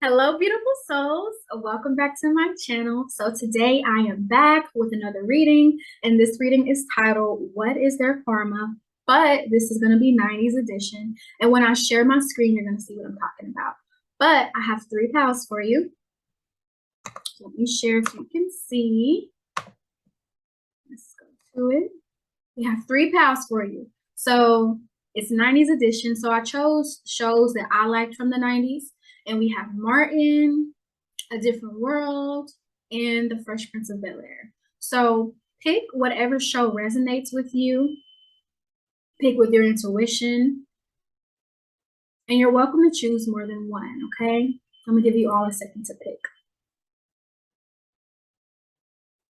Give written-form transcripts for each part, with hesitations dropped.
Hello, beautiful souls. Welcome back to my channel. So today I am back with another reading, and this reading is titled, What is Their Karma? But this is going to be 90s edition. And when I share my screen, you're going to see what I'm talking about. But I have 3 pals for you. Let me share if you can see. Let's go to it. We have 3 pals for you. So it's 90s edition. So I chose shows that I liked from the 90s. And we have Martin, A Different World, and The Fresh Prince of Bel-Air. So pick whatever show resonates with you. Pick with your intuition. And you're welcome to choose more than one, okay? I'm going to give you all a second to pick.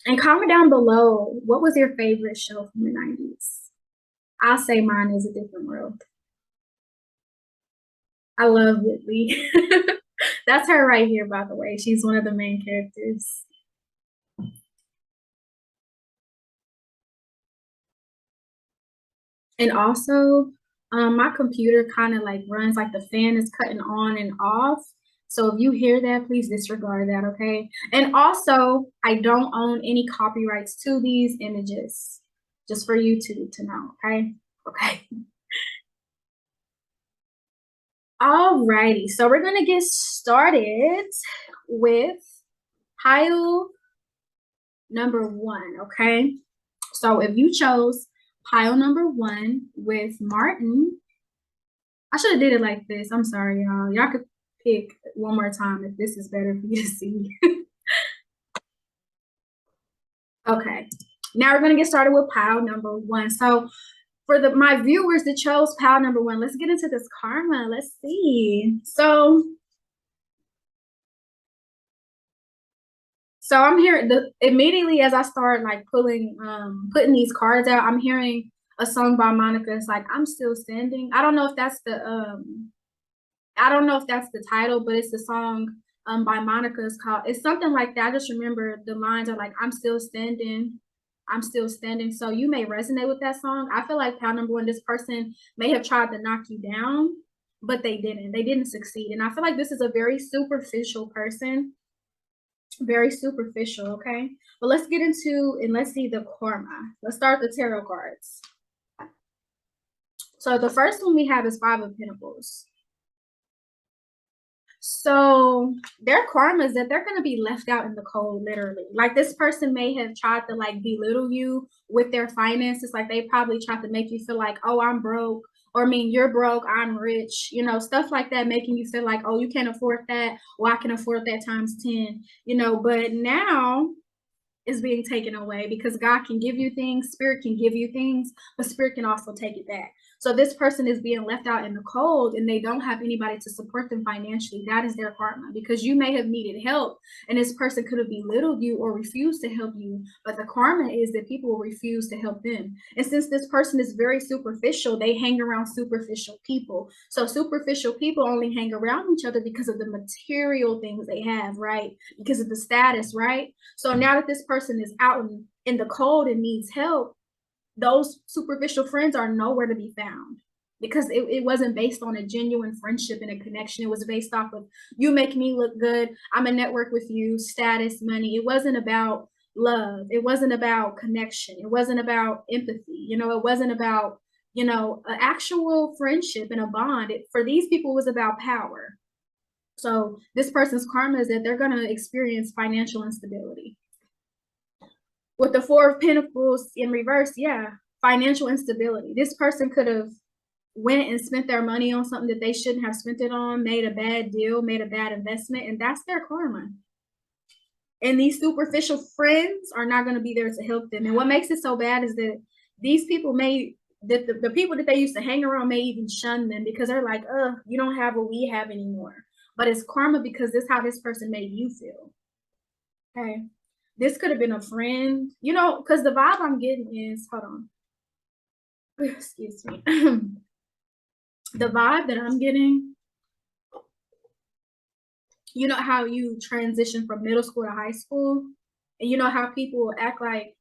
And comment down below, what was your favorite show from the 90s? I'll say mine is A Different World. I love Whitley. That's her right here, by the way. She's one of the main characters. And also, my computer kind of like runs like the fan is cutting on and off. So if you hear that, please disregard that, okay? And also, I don't own any copyrights to these images, just for YouTube to know, okay? Okay. Alrighty, so we're gonna get started with pile number 1, okay? So if you chose pile number 1 with Martin, I should have did it like this. I'm sorry, y'all. Y'all could pick one more time if this is better for you to see. Okay, now we're gonna get started with pile number 1. So for my viewers that chose pile number 1, let's get into this karma. Let's see. So I'm hearing immediately as I start like putting these cards out, I'm hearing a song by Monica. It's like, I'm Still Standing. I don't know if that's the title, but it's the song by Monica. It's something like that. I just remember the lines are like, I'm still standing. I'm still standing. So you may resonate with that song. I feel like pile number 1, this person may have tried to knock you down, but they didn't succeed. And I feel like this is a very superficial person. Very superficial, okay? But let's get into and let's see the karma. Let's start the tarot cards. So the first one we have is 5 of Pentacles. So their karma is that they're going to be left out in the cold, literally. Like this person may have tried to like belittle you with their finances. Like they probably tried to make you feel like, oh, I'm broke. Or I mean, you're broke, I'm rich, you know, stuff like that, making you feel like, oh, you can't afford that. Well, I can afford that times 10, you know, but now is being taken away because God can give you things, Spirit can give you things, but Spirit can also take it back. So this person is being left out in the cold and they don't have anybody to support them financially. That is their karma because you may have needed help and this person could have belittled you or refused to help you. But the karma is that people will refuse to help them. And since this person is very superficial, they hang around superficial people. So superficial people only hang around each other because of the material things they have, right? Because of the status, right? So now that this person is out in the cold and needs help, those superficial friends are nowhere to be found because it wasn't based on a genuine friendship and a connection. It was based off of you make me look good, I'm a network with you, status, money. It wasn't about love. It wasn't about connection. It wasn't about empathy. You know, it wasn't about, you know, an actual friendship and a bond. For these people, it was about power. So this person's karma is that they're going to experience financial instability. With the 4 of Pentacles in reverse, yeah, financial instability. This person could have went and spent their money on something that they shouldn't have spent it on, made a bad deal, made a bad investment, and that's their karma. And these superficial friends are not going to be there to help them. And what makes it so bad is that these people the people that they used to hang around may even shun them because they're like, you don't have what we have anymore. But it's karma because this is how this person made you feel. Okay. This could have been a friend, you know, because the vibe I'm getting is, hold on. Excuse me. The vibe that I'm getting, you know how you transition from middle school to high school? And you know how people act like,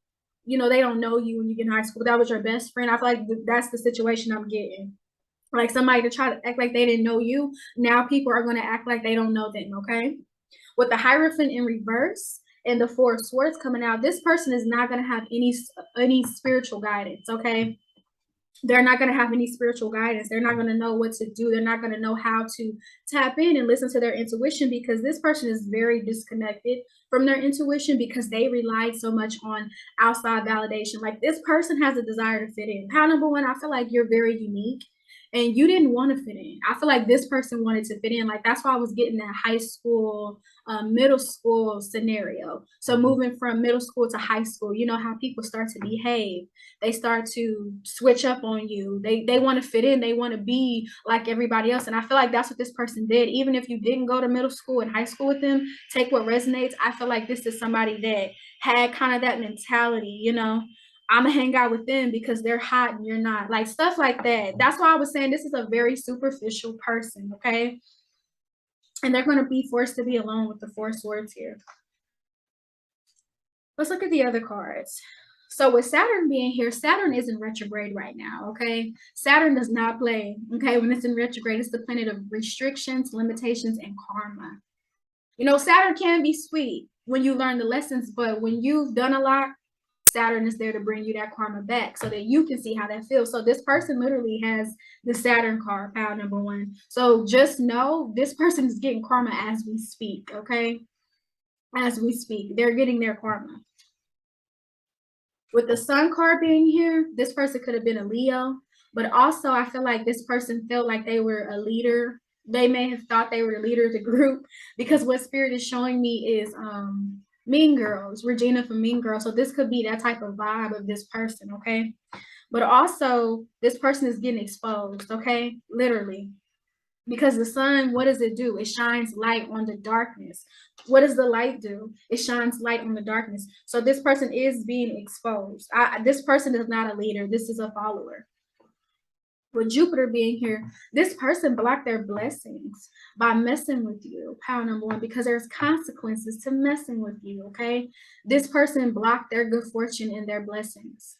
you know, they don't know you when you get in high school. That was your best friend. I feel like that's the situation I'm getting. like somebody to try to act like they didn't know you. Now people are going to act like they don't know them, okay? With the Hierophant in reverse and the Four of Swords coming out, this person is not going to have any spiritual guidance, okay? They're not going to have any spiritual guidance. They're not going to know what to do. They're not going to know how to tap in and listen to their intuition, because this person is very disconnected from their intuition because they relied so much on outside validation. Like, this person has a desire to fit in. How number one, I feel like you're very unique and you didn't want to fit in. I feel like this person wanted to fit in. Like, that's why I was getting that high school, middle school scenario. So moving from middle school to high school, you know how people start to behave. They start to switch up on you. They want to fit in. They want to be like everybody else. And I feel like that's what this person did. Even if you didn't go to middle school and high school with them, take what resonates. I feel like this is somebody that had kind of that mentality, you know, I'm gonna hang out with them because they're hot and you're not, like stuff like that. That's why I was saying this is a very superficial person, okay? And they're gonna be forced to be alone with the Four Swords here. Let's look at the other cards. So with Saturn being here, Saturn is in retrograde right now, okay? Saturn does not play, okay? When it's in retrograde, it's the planet of restrictions, limitations, and karma. You know, Saturn can be sweet when you learn the lessons, but when you've done a lot, Saturn is there to bring you that karma back so that you can see how that feels. So this person literally has the Saturn card, pile number one. So just know this person is getting karma as we speak, okay? As we speak, they're getting their karma. With the Sun card being here, this person could have been a Leo, but also I feel like this person felt like they were a leader. They may have thought they were the leader of the group, because what Spirit is showing me is Mean Girls, Regina from Mean Girls. So this could be that type of vibe of this person, okay? But also, this person is getting exposed, okay? Literally. Because the sun, what does it do? It shines light on the darkness. What does the light do? It shines light on the darkness. So this person is being exposed. This person is not a leader. This is a follower. With Jupiter being here, this person blocked their blessings by messing with you, power number one, because there's consequences to messing with you, okay? This person blocked their good fortune and their blessings.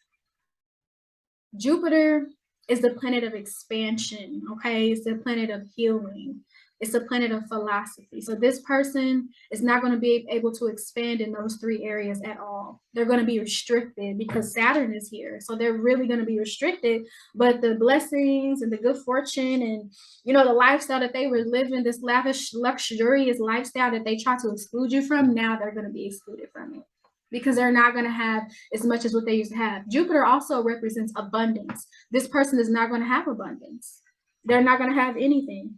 Jupiter is the planet of expansion, okay? It's the planet of healing. It's a planet of philosophy. So this person is not going to be able to expand in those three areas at all. They're going to be restricted because Saturn is here. So they're really going to be restricted. But the blessings and the good fortune and, you know, the lifestyle that they were living, this lavish, luxurious lifestyle that they try to exclude you from, now they're going to be excluded from it, because they're not going to have as much as what they used to have. Jupiter also represents abundance. This person is not going to have abundance. They're not going to have anything.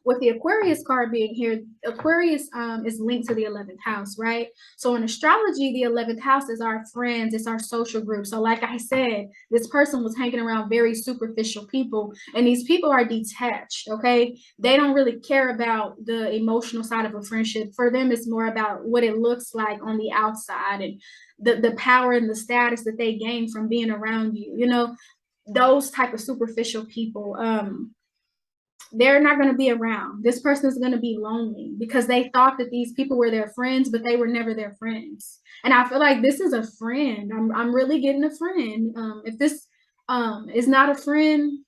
With the Aquarius card being here, Aquarius is linked to the 11th house, right? So in astrology, the 11th house is our friends, it's our social group. So like I said, this person was hanging around very superficial people, and these people are detached, okay? They don't really care about the emotional side of a friendship. For them, it's more about what it looks like on the outside and the power and the status that they gain from being around you, you know, those type of superficial people. They're not going to be around. This person is going to be lonely because they thought that these people were their friends, but they were never their friends. And I feel like this is a friend. I'm really getting a friend. If this is not a friend,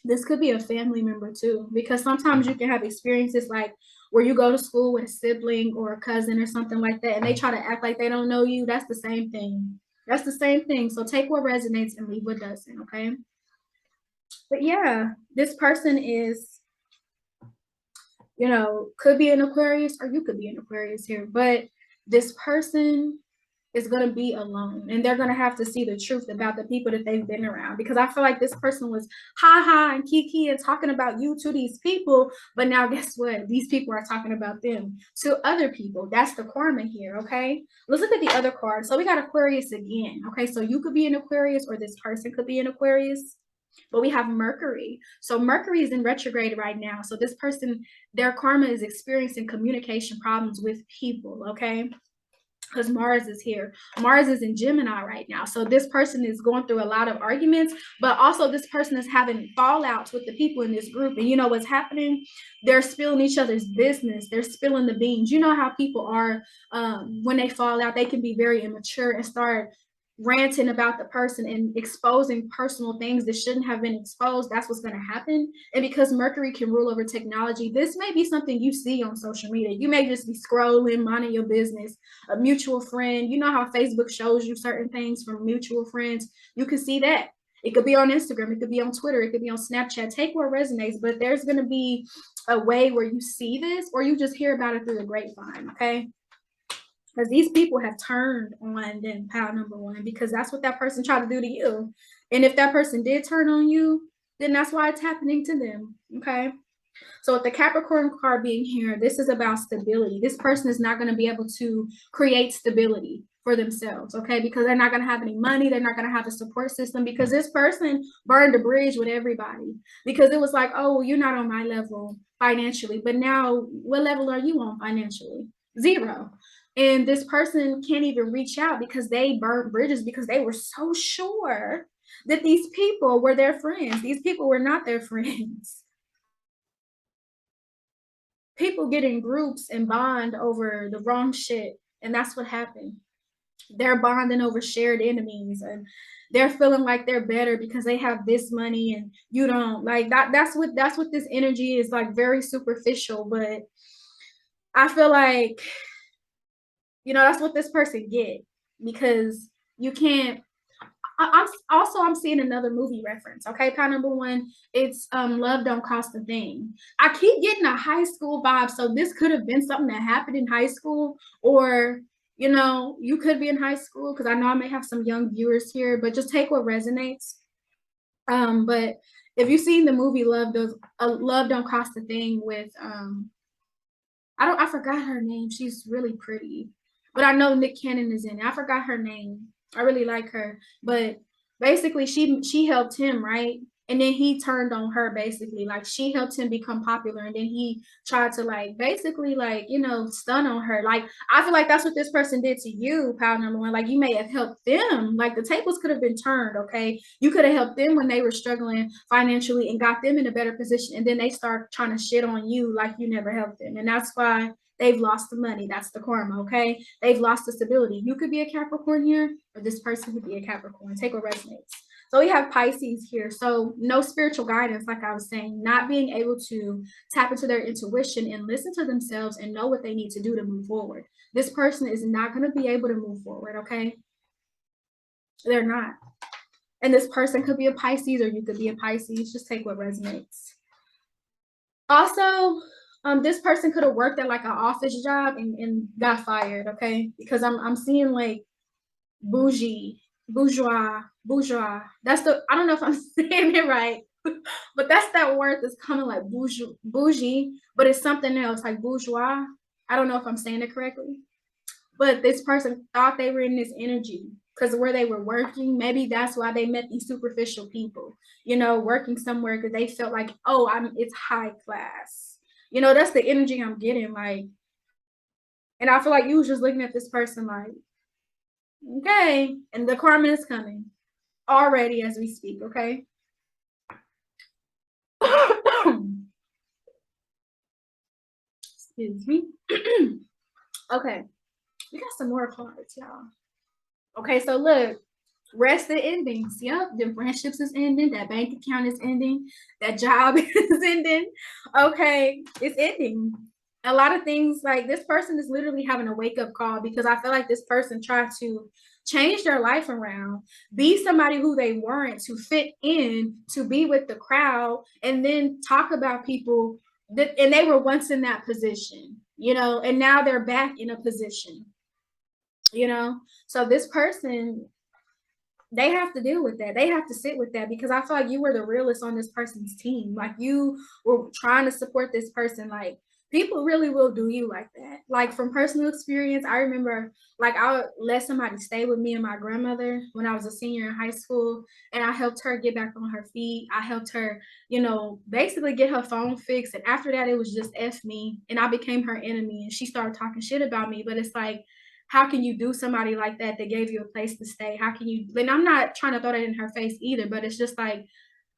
this could be a family member too, because sometimes you can have experiences like where you go to school with a sibling or a cousin or something like that, and they try to act like they don't know you. That's the same thing. That's the same thing. So take what resonates and leave what doesn't, okay? But yeah, this person is, you know, could be an Aquarius, or you could be an Aquarius here, but this person is going to be alone, and they're going to have to see the truth about the people that they've been around, because I feel like this person was ha ha and kiki and talking about you to these people, but now guess what? These people are talking about them to other people. That's the karma here, okay? Let's look at the other card. So we got Aquarius again, okay? So you could be an Aquarius, or this person could be an Aquarius. But we have Mercury. So Mercury is in retrograde right now. So this person, their karma is experiencing communication problems with people, okay? Because Mars is here. Mars is in Gemini right now. So this person is going through a lot of arguments, but also this person is having fallouts with the people in this group. And you know what's happening? They're spilling each other's business. They're spilling the beans. You know how people are when they fall out, they can be very immature and start ranting about the person and exposing personal things that shouldn't have been exposed, that's what's going to happen. And because Mercury can rule over technology, this may be something you see on social media. You may just be scrolling, minding your business, a mutual friend. You know how Facebook shows you certain things from mutual friends? You can see that. It could be on Instagram, it could be on Twitter, it could be on Snapchat. Take what resonates, but there's going to be a way where you see this or you just hear about it through the grapevine, okay? Because these people have turned on then pile number one, because that's what that person tried to do to you. And if that person did turn on you, then that's why it's happening to them. Okay. So with the Capricorn card being here, this is about stability. This person is not going to be able to create stability for themselves, okay? Because they're not going to have any money. They're not going to have a support system, because this person burned a bridge with everybody, because it was like, oh, well, you're not on my level financially. But now what level are you on financially? Zero. And this person can't even reach out because they burned bridges, because they were so sure that these people were their friends. These people were not their friends. People get in groups and bond over the wrong shit. And that's what happened. They're bonding over shared enemies, and they're feeling like they're better because they have this money and you don't. Like that's what this energy is, like very superficial. But I feel like, that's what this person get, because you can't. I'm seeing another movie reference. Okay, pile number one, it's Love Don't Cost a Thing. I keep getting a high school vibe, so this could have been something that happened in high school, or you could be in high school, because I know I may have some young viewers here, but just take what resonates. But if you've seen the movie Love Don't Cost a Thing with I forgot her name. She's really pretty, but I know Nick Cannon is in it. I forgot her name. I really like her, but basically she helped him, right? And then he turned on her, basically. Like, she helped him become popular, and then he tried to, like, basically, like, stun on her. Like, I feel like that's what this person did to you, pal number one. Like, you may have helped them. Like, the tables could have been turned, okay? You could have helped them when they were struggling financially and got them in a better position, and then they start trying to shit on you like you never helped them. And that's why they've lost the money. That's the karma, okay? They've lost the stability. You could be a Capricorn here, or this person could be a Capricorn. Take what resonates. So we have Pisces here. So no spiritual guidance, like I was saying, not being able to tap into their intuition and listen to themselves and know what they need to do to move forward. This person is not going to be able to move forward, okay? They're not. And this person could be a Pisces, or you could be a Pisces. Just take what resonates. Also, this person could have worked at like an office job and got fired, okay? Because I'm seeing like bourgeois. That's I don't know if I'm saying it right, but that's that word that's coming, like bougie, but it's something else, like bourgeois. I don't know if I'm saying it correctly, but this person thought they were in this energy because where they were working, maybe that's why they met these superficial people, working somewhere because they felt like, oh, it's high class. That's the energy I'm getting, like, and I feel like you was just looking at this person like, okay, and the karma is coming already as we speak, okay? Excuse me. Okay, we got some more cards, y'all. Okay, so look, rest and endings. Yep, the friendships is ending, that bank account is ending, that job is ending. Okay, it's ending. A lot of things, like, this person is literally having a wake-up call, because I feel like this person tried to change their life around, be somebody who they weren't, to fit in, to be with the crowd, and then talk about people that, and they were once in that position, and now they're back in a position, so this person, they have to deal with that. They have to sit with that, because I feel like you were the realest on this person's team. Like, you were trying to support this person. Like, people really will do you like that. Like, from personal experience, I remember, like, I would let somebody stay with me and my grandmother when I was a senior in high school, and I helped her get back on her feet. I helped her, basically get her phone fixed. And after that, it was just F me, and I became her enemy, and she started talking shit about me. But it's like, how can you do somebody like that gave you a place to stay? How can you, and I'm not trying to throw that in her face either, but it's just like,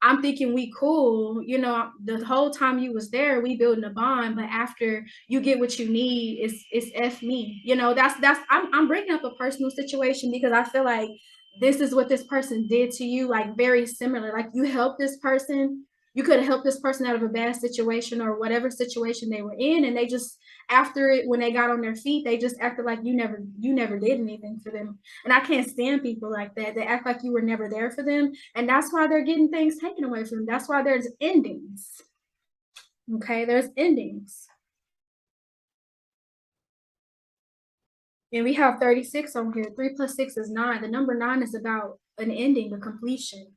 I'm thinking we cool, the whole time you was there, we building a bond, but after you get what you need, it's F me. That's I'm bringing up a personal situation, because I feel like this is what this person did to you, like very similar. Like you helped this person, you could have helped this person out of a bad situation or whatever situation they were in, and they just, after it, when they got on their feet, they just acted like you never did anything for them. And I can't stand people like that. They act like you were never there for them, and that's why they're getting things taken away from them. That's why there's endings. Okay, there's endings. And we have 36 on here. 3 plus 6 is 9. The number 9 is about an ending, a completion.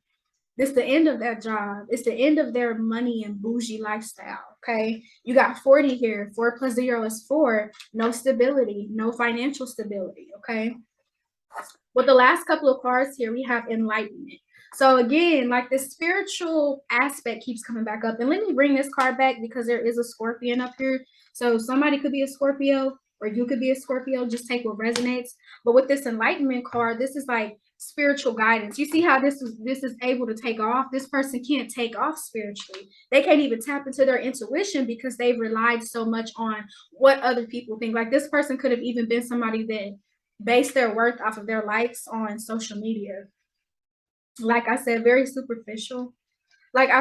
This is the end of that job. It's the end of their money and bougie lifestyle. Okay. You got 40 here. 4 plus 0 is 4. No stability, no financial stability. Okay. With the last couple of cards here, we have enlightenment. So again, like the spiritual aspect keeps coming back up. And let me bring this card back because there is a Scorpion up here. So somebody could be a Scorpio or you could be a Scorpio. Just take what resonates. But with this enlightenment card, this is like spiritual guidance. You see how this is able to take off? This person can't take off spiritually. They can't even tap into their intuition because they've relied so much on what other people think. Like this person could have even been somebody that base their worth off of their likes on social media. Like I said, very superficial. Like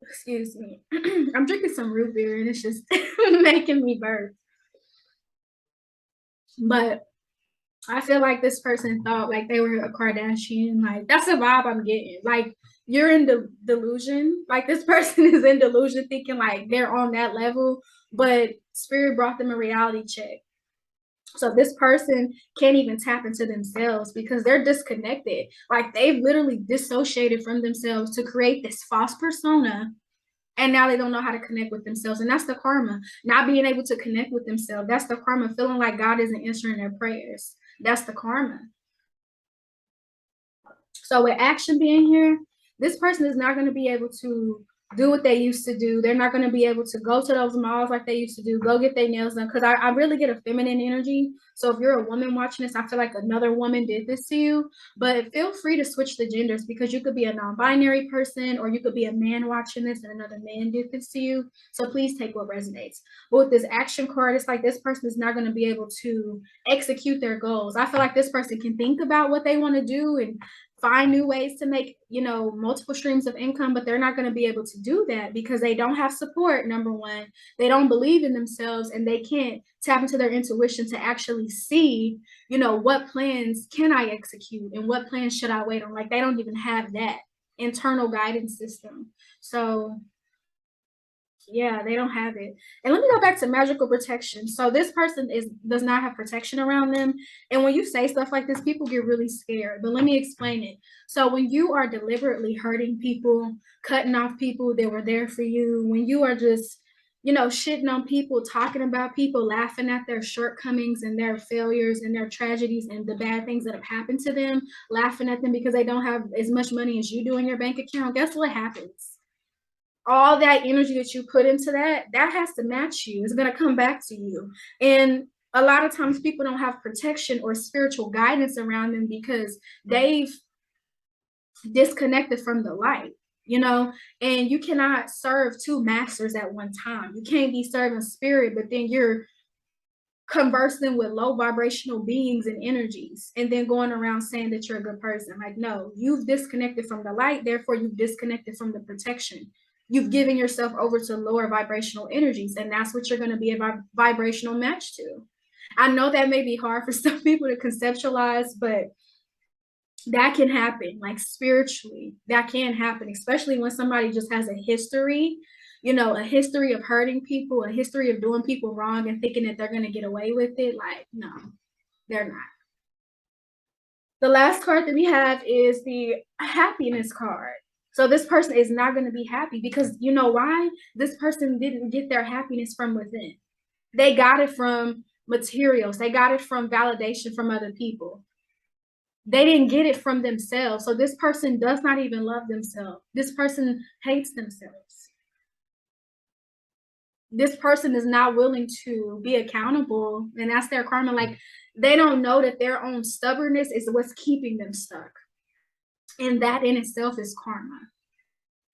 excuse me, I'm drinking some root beer and it's just making me burp. But I feel like this person thought like they were a Kardashian. Like that's the vibe I'm getting. Like you're in the delusion. Like this person is in delusion, thinking like they're on that level, but spirit brought them a reality check. So this person can't even tap into themselves because they're disconnected. Like they've literally dissociated from themselves to create this false persona. And now they don't know how to connect with themselves. And that's the karma. Not being able to connect with themselves. That's the karma. Feeling like God isn't answering their prayers. That's the karma. So with action being here, this person is not going to be able to do what they used to do. They're not going to be able to go to those malls like they used to do, go get their nails done. Because I really get a feminine energy. So if you're a woman watching this, I feel like another woman did this to you. But feel free to switch the genders because you could be a non-binary person or you could be a man watching this and another man did this to you. So please take what resonates. But with this action card, it's like this person is not going to be able to execute their goals. I feel like this person can think about what they want to do and find new ways to make, multiple streams of income, but they're not going to be able to do that because they don't have support. Number one, they don't believe in themselves and they can't tap into their intuition to actually see, what plans can I execute and what plans should I wait on? Like they don't even have that internal guidance system. So yeah, they don't have it. And let me go back to magical protection. So this person does not have protection around them. And when you say stuff like this, people get really scared. But let me explain it. So when you are deliberately hurting people, cutting off people that were there for you, when you are just, shitting on people, talking about people, laughing at their shortcomings and their failures and their tragedies and the bad things that have happened to them, laughing at them because they don't have as much money as you do in your bank account, guess what happens? All that energy that you put into that has to match you. It's going to come back to you. And a lot of times people don't have protection or spiritual guidance around them because they've disconnected from the light, and you cannot serve two masters at one time. You can't be serving spirit, but then you're conversing with low vibrational beings and energies and then going around saying that you're a good person. Like, no, you've disconnected from the light, therefore you've disconnected from the protection. You've given yourself over to lower vibrational energies, and that's what you're going to be a vibrational match to. I know that may be hard for some people to conceptualize, but that can happen. Like spiritually, that can happen, especially when somebody just has a history, a history of hurting people, a history of doing people wrong and thinking that they're going to get away with it. Like, no, they're not. The last card that we have is the happiness card. So this person is not going to be happy because you know why? This person didn't get their happiness from within. They got it from materials. They got it from validation from other people. They didn't get it from themselves. So this person does not even love themselves. This person hates themselves. This person is not willing to be accountable, and that's their karma. Like they don't know that their own stubbornness is what's keeping them stuck. And that in itself is karma.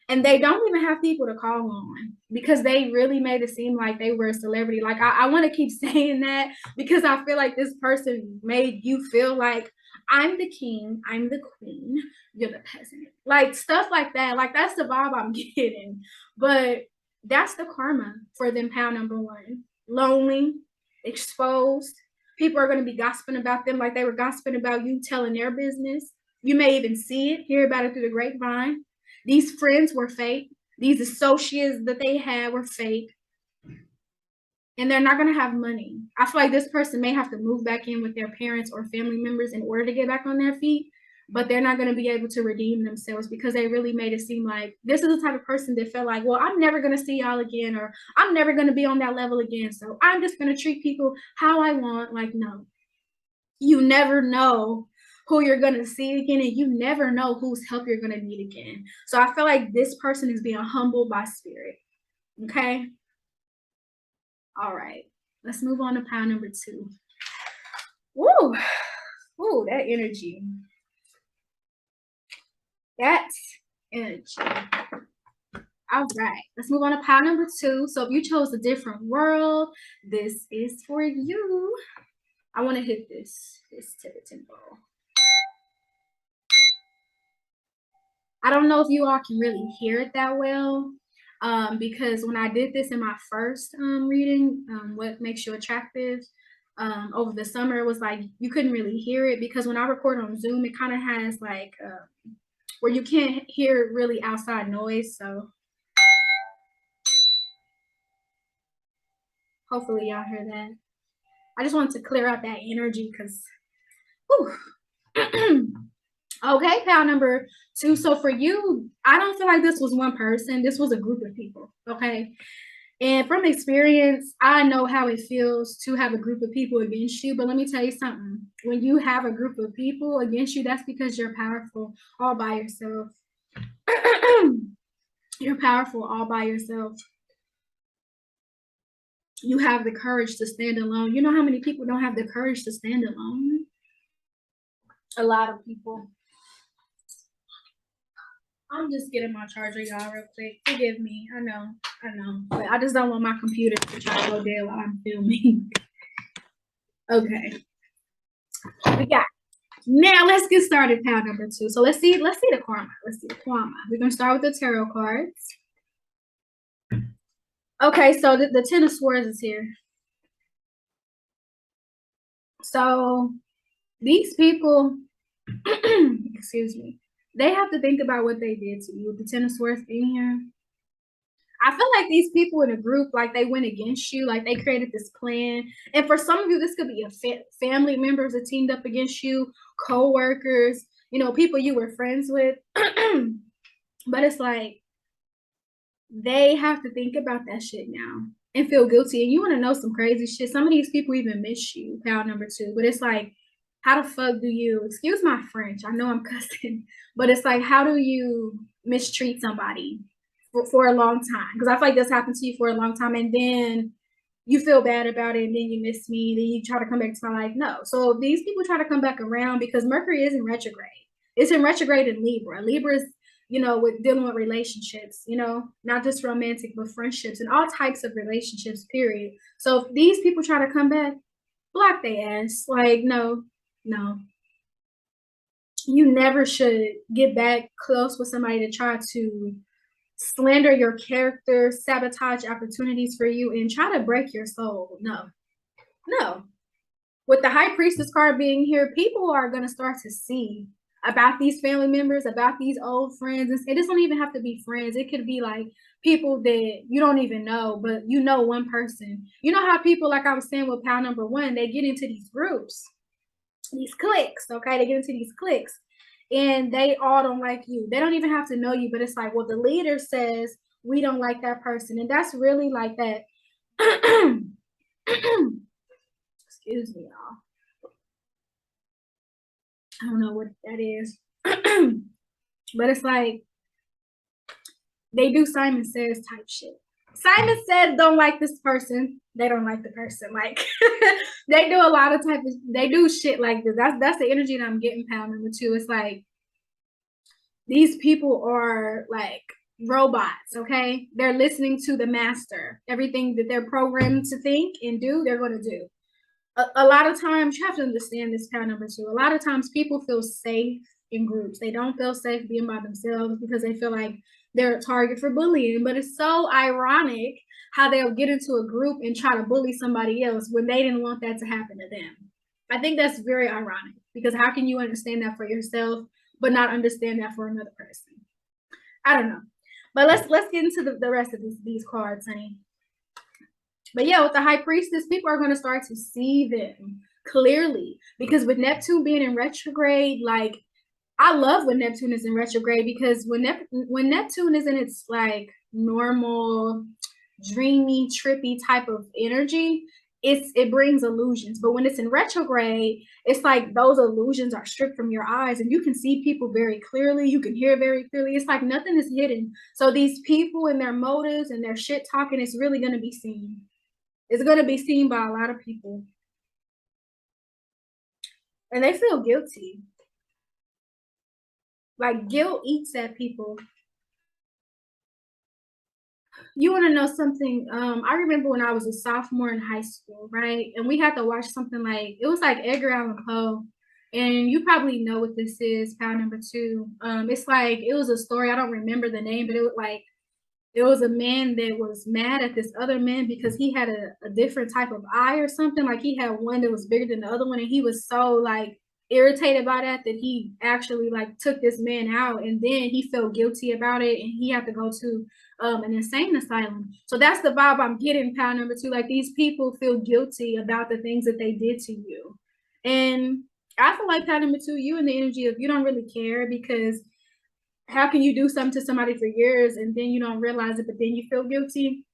And they don't even have people to call on because they really made it seem like they were a celebrity. Like I want to keep saying that because I feel like this person made you feel like I'm the king, I'm the queen, you're the peasant. Like stuff like that. Like that's the vibe I'm getting. But that's the karma for them, pile number one. Lonely, exposed. People are going to be gossiping about them like they were gossiping about you, telling their business. You may even see it, hear about it through the grapevine. These friends were fake. These associates that they had were fake. And they're not going to have money. I feel like this person may have to move back in with their parents or family members in order to get back on their feet, but they're not going to be able to redeem themselves because they really made it seem like this is the type of person that felt like, well, I'm never going to see y'all again, or I'm never going to be on that level again, so I'm just going to treat people how I want. Like, no, you never know who you're going to see again, and you never know whose help you're going to need again. So I feel like this person is being humbled by spirit. Okay. All right, let's move on to pile number two. Woo, woo, that energy. That's energy. All right, let's move on to pile number two. So if you chose a different world, this is for you. I want to hit this Tibetan bowl. I don't know if you all can really hear it that well. Because when I did this in my first reading, what makes you attractive, over the summer, it was like you couldn't really hear it because when I record on Zoom, it kind of has like where you can't hear really outside noise. So hopefully y'all hear that. I just wanted to clear out that energy because, okay, pal number two. So for you, I don't feel like this was one person. This was a group of people. Okay. And from experience, I know how it feels to have a group of people against you. But let me tell you something. When you have a group of people against you, that's because you're powerful all by yourself. You're powerful all by yourself. You have the courage to stand alone. You know how many people don't have the courage to stand alone? A lot of people. I'm just getting my charger, y'all, real quick. Forgive me. I know. But I just don't want my computer to try to go dead while I'm filming. Okay. We got. Now let's get started, pal number two. So let's see the karma. We're gonna start with the tarot cards. Okay, so the Ten of Swords is here. So these people, excuse me, they have to think about what they did to you with the Ten of Swords being here. I feel like these people in a group, like they went against you, like they created this plan. And for some of you, this could be a family members that teamed up against you, co-workers, people you were friends with. But it's like they have to think about that shit now and feel guilty. And you want to know some crazy shit. Some of these people even miss you, pal number two. But it's like, how the fuck do you, excuse my French, I know I'm cussing, but it's like, how do you mistreat somebody for a long time? Because I feel like this happened to you for a long time, and then you feel bad about it, and then you miss me, then you try to come back to my life. No. So these people try to come back around because Mercury is in retrograde. It's in retrograde in Libra. Libra is, with dealing with relationships, not just romantic, but friendships and all types of relationships, period. So if these people try to come back, block their ass. Like, no. You never should get back close with somebody to try to slander your character, sabotage opportunities for you, and try to break your soul. No. With the High Priestess card being here, people are going to start to see about these family members, about these old friends. And it doesn't even have to be friends. It could be like people that you don't even know, but one person. You know how people, like I was saying with pal number one, they get into these groups, these cliques, okay? They get into these cliques. And they all don't like you. They don't even have to know you, but it's like, well, the leader says we don't like that person. And that's really like that. Excuse me, y'all. I don't know what that is. But it's like, they do Simon Says type shit. Simon Says don't like this person. They don't like the person. Like, they do a lot of they do shit like this. That's the energy that I'm getting, pal number two. It's like, these people are like robots, okay? They're listening to the master. Everything that they're programmed to think and do, they're going to do. A lot of times you have to understand this pound number two. A lot of times people feel safe in groups. They don't feel safe being by themselves because they feel like they're a target for bullying. But it's so ironic how they'll get into a group and try to bully somebody else when they didn't want that to happen to them. I think that's very ironic because how can you understand that for yourself but not understand that for another person? I don't know. But let's get into the rest of these cards, honey. But yeah, with the high priestess, people are going to start to see them clearly because with Neptune being in retrograde, like I love when Neptune is in retrograde because when Neptune is in its like normal, dreamy, trippy type of energy, it brings illusions. But when it's in retrograde, it's like those illusions are stripped from your eyes and you can see people very clearly. You can hear very clearly. It's like nothing is hidden. So these people and their motives and their shit talking is really going to be seen. It's going to be seen by a lot of people. And they feel guilty. Like guilt eats at people. You want to know something? I remember when I was a sophomore in high school, right? And we had to watch something like it was like Edgar Allan Poe. And you probably know what this is, pound number two. It's like it was a story. I don't remember the name, but it was like there was a man that was mad at this other man because he had a different type of eye or something. Like he had one that was bigger than the other one, and he was so like irritated by that he actually like took this man out, and then he felt guilty about it, and he had to go to an insane asylum. So that's the vibe I'm getting, pound number two. Like these people feel guilty about the things that they did to you, and I feel like pound number two, you in the energy of you don't really care because how can you do something to somebody for years and then you don't realize it, but then you feel guilty?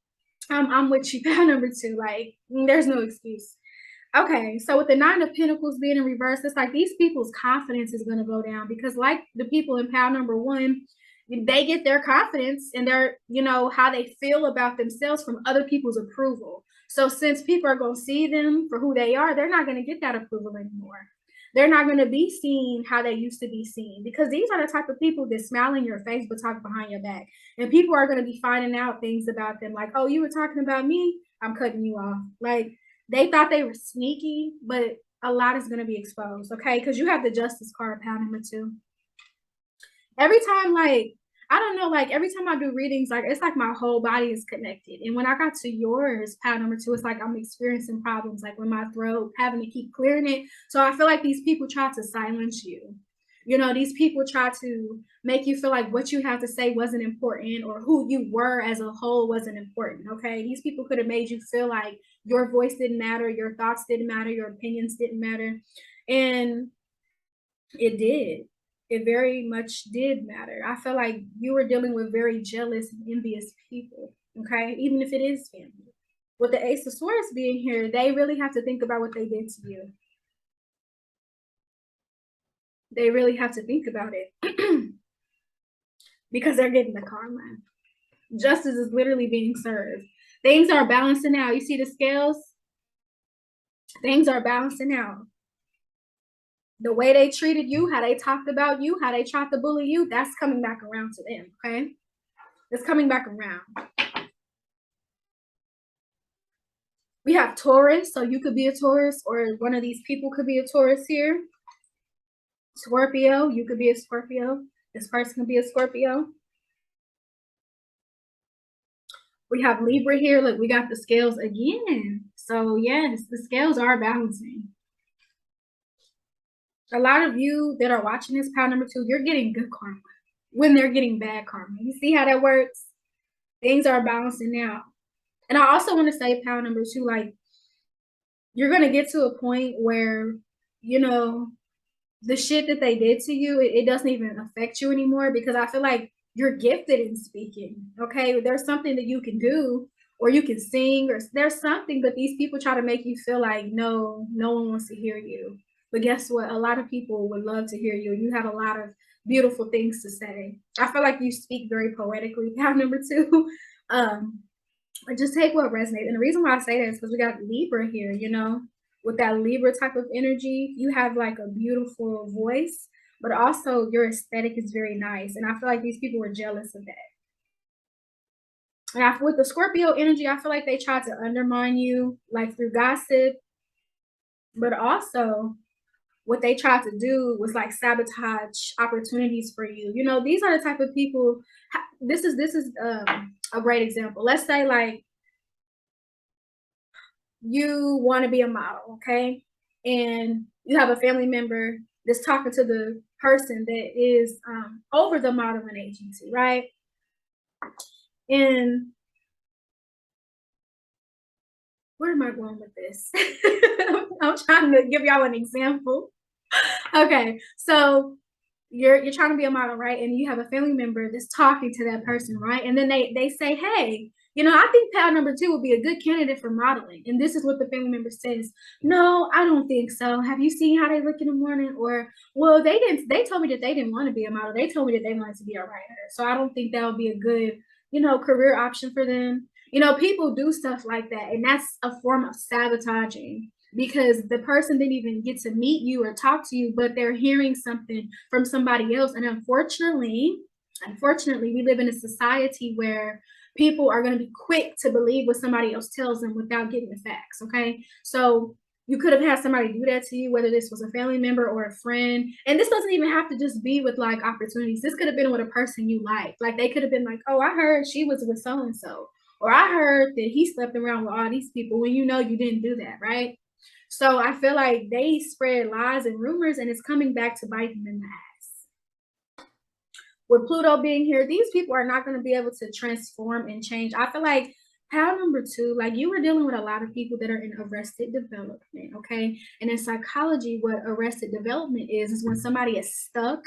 I'm with you, pound number two. Like, there's no excuse. Okay, so with the Nine of Pentacles being in reverse, it's like these people's confidence is going to go down because, like the people in pound number one, they get their confidence and their, how they feel about themselves from other people's approval. So, since people are going to see them for who they are, they're not going to get that approval anymore. They're not going to be seen how they used to be seen because these are the type of people that smile in your face but talk behind your back. And people are going to be finding out things about them like, oh, you were talking about me? I'm cutting you off. Like, they thought they were sneaky, but a lot is going to be exposed, okay? Because you have the Justice card, pound number two. Every time, like, I don't know, like every time I do readings, like it's like my whole body is connected. And when I got to yours, pound number two, it's like I'm experiencing problems, like with my throat, having to keep clearing it. So I feel like these people try to silence you. These people try to make you feel like what you have to say wasn't important or who you were as a whole wasn't important. Okay. These people could have made you feel like your voice didn't matter, your thoughts didn't matter, your opinions didn't matter. And it did. It very much did matter. I felt like you were dealing with very jealous and envious people. Okay. Even if it is family. With the Ace of Swords being here, they really have to think about what they did to you. They really have to think about it because they're getting the karma. Justice is literally being served. Things are balancing out. You see the scales? Things are balancing out. The way they treated you, how they talked about you, how they tried to bully you, that's coming back around to them, okay? It's coming back around. We have Taurus, so you could be a Taurus, or one of these people could be a Taurus here. Scorpio, you could be a Scorpio. This person could be a Scorpio. We have Libra here. Look, we got the scales again. So yes, the scales are balancing. A lot of you that are watching this, pound number two, you're getting good karma when they're getting bad karma. You see how that works? Things are balancing out. And I also want to say, pound number two, like, you're going to get to a point where, the shit that they did to you, it doesn't even affect you anymore because I feel like you're gifted in speaking. Okay. There's something that you can do or you can sing or there's something, but these people try to make you feel like, no one wants to hear you. But guess what? A lot of people would love to hear you. You have a lot of beautiful things to say. I feel like you speak very poetically, pound number two. Just take what resonates. And the reason why I say that is because we got Libra here, with that Libra type of energy, you have like a beautiful voice, but also your aesthetic is very nice. And I feel like these people were jealous of that. And with the Scorpio energy, I feel like they tried to undermine you, like through gossip, But also, what they tried to do was like sabotage opportunities for you. You know, these are the type of people. This is a great example. Let's say like you want to be a model, okay, and you have a family member that's talking to the person that is over the modeling agency, right? And where am I going with this? I'm trying to give y'all an example. Okay, so you're trying to be a model, right? And you have a family member that's talking to that person, right? And then they say, hey, you know, I think pal number two would be a good candidate for modeling. And this is what the family member says. No, I don't think so. Have you seen how they look in the morning? Or, well, they told me that they didn't want to be a model. They told me that they wanted to be a writer. So I don't think that would be a good, you know, career option for them. You know, people do stuff like that. And that's a form of sabotaging because the person didn't even get to meet you or talk to you, but they're hearing something from somebody else. And unfortunately, we live in a society where people are going to be quick to believe what somebody else tells them without getting the facts. Okay. So you could have had somebody do that to you, whether this was a family member or a friend. And this doesn't even have to just be with like opportunities. This could have been with a person you like they could have been like, oh, I heard she was with so and so, or I heard that he slept around with all these people when you know you didn't do that, right? So I feel like they spread lies and rumors, and it's coming back to bite them in the ass. With Pluto being here, these people are not going to be able to transform and change. I feel like how number two, like you were dealing with a lot of people that are in arrested development, okay? And in psychology, what arrested development is when somebody is stuck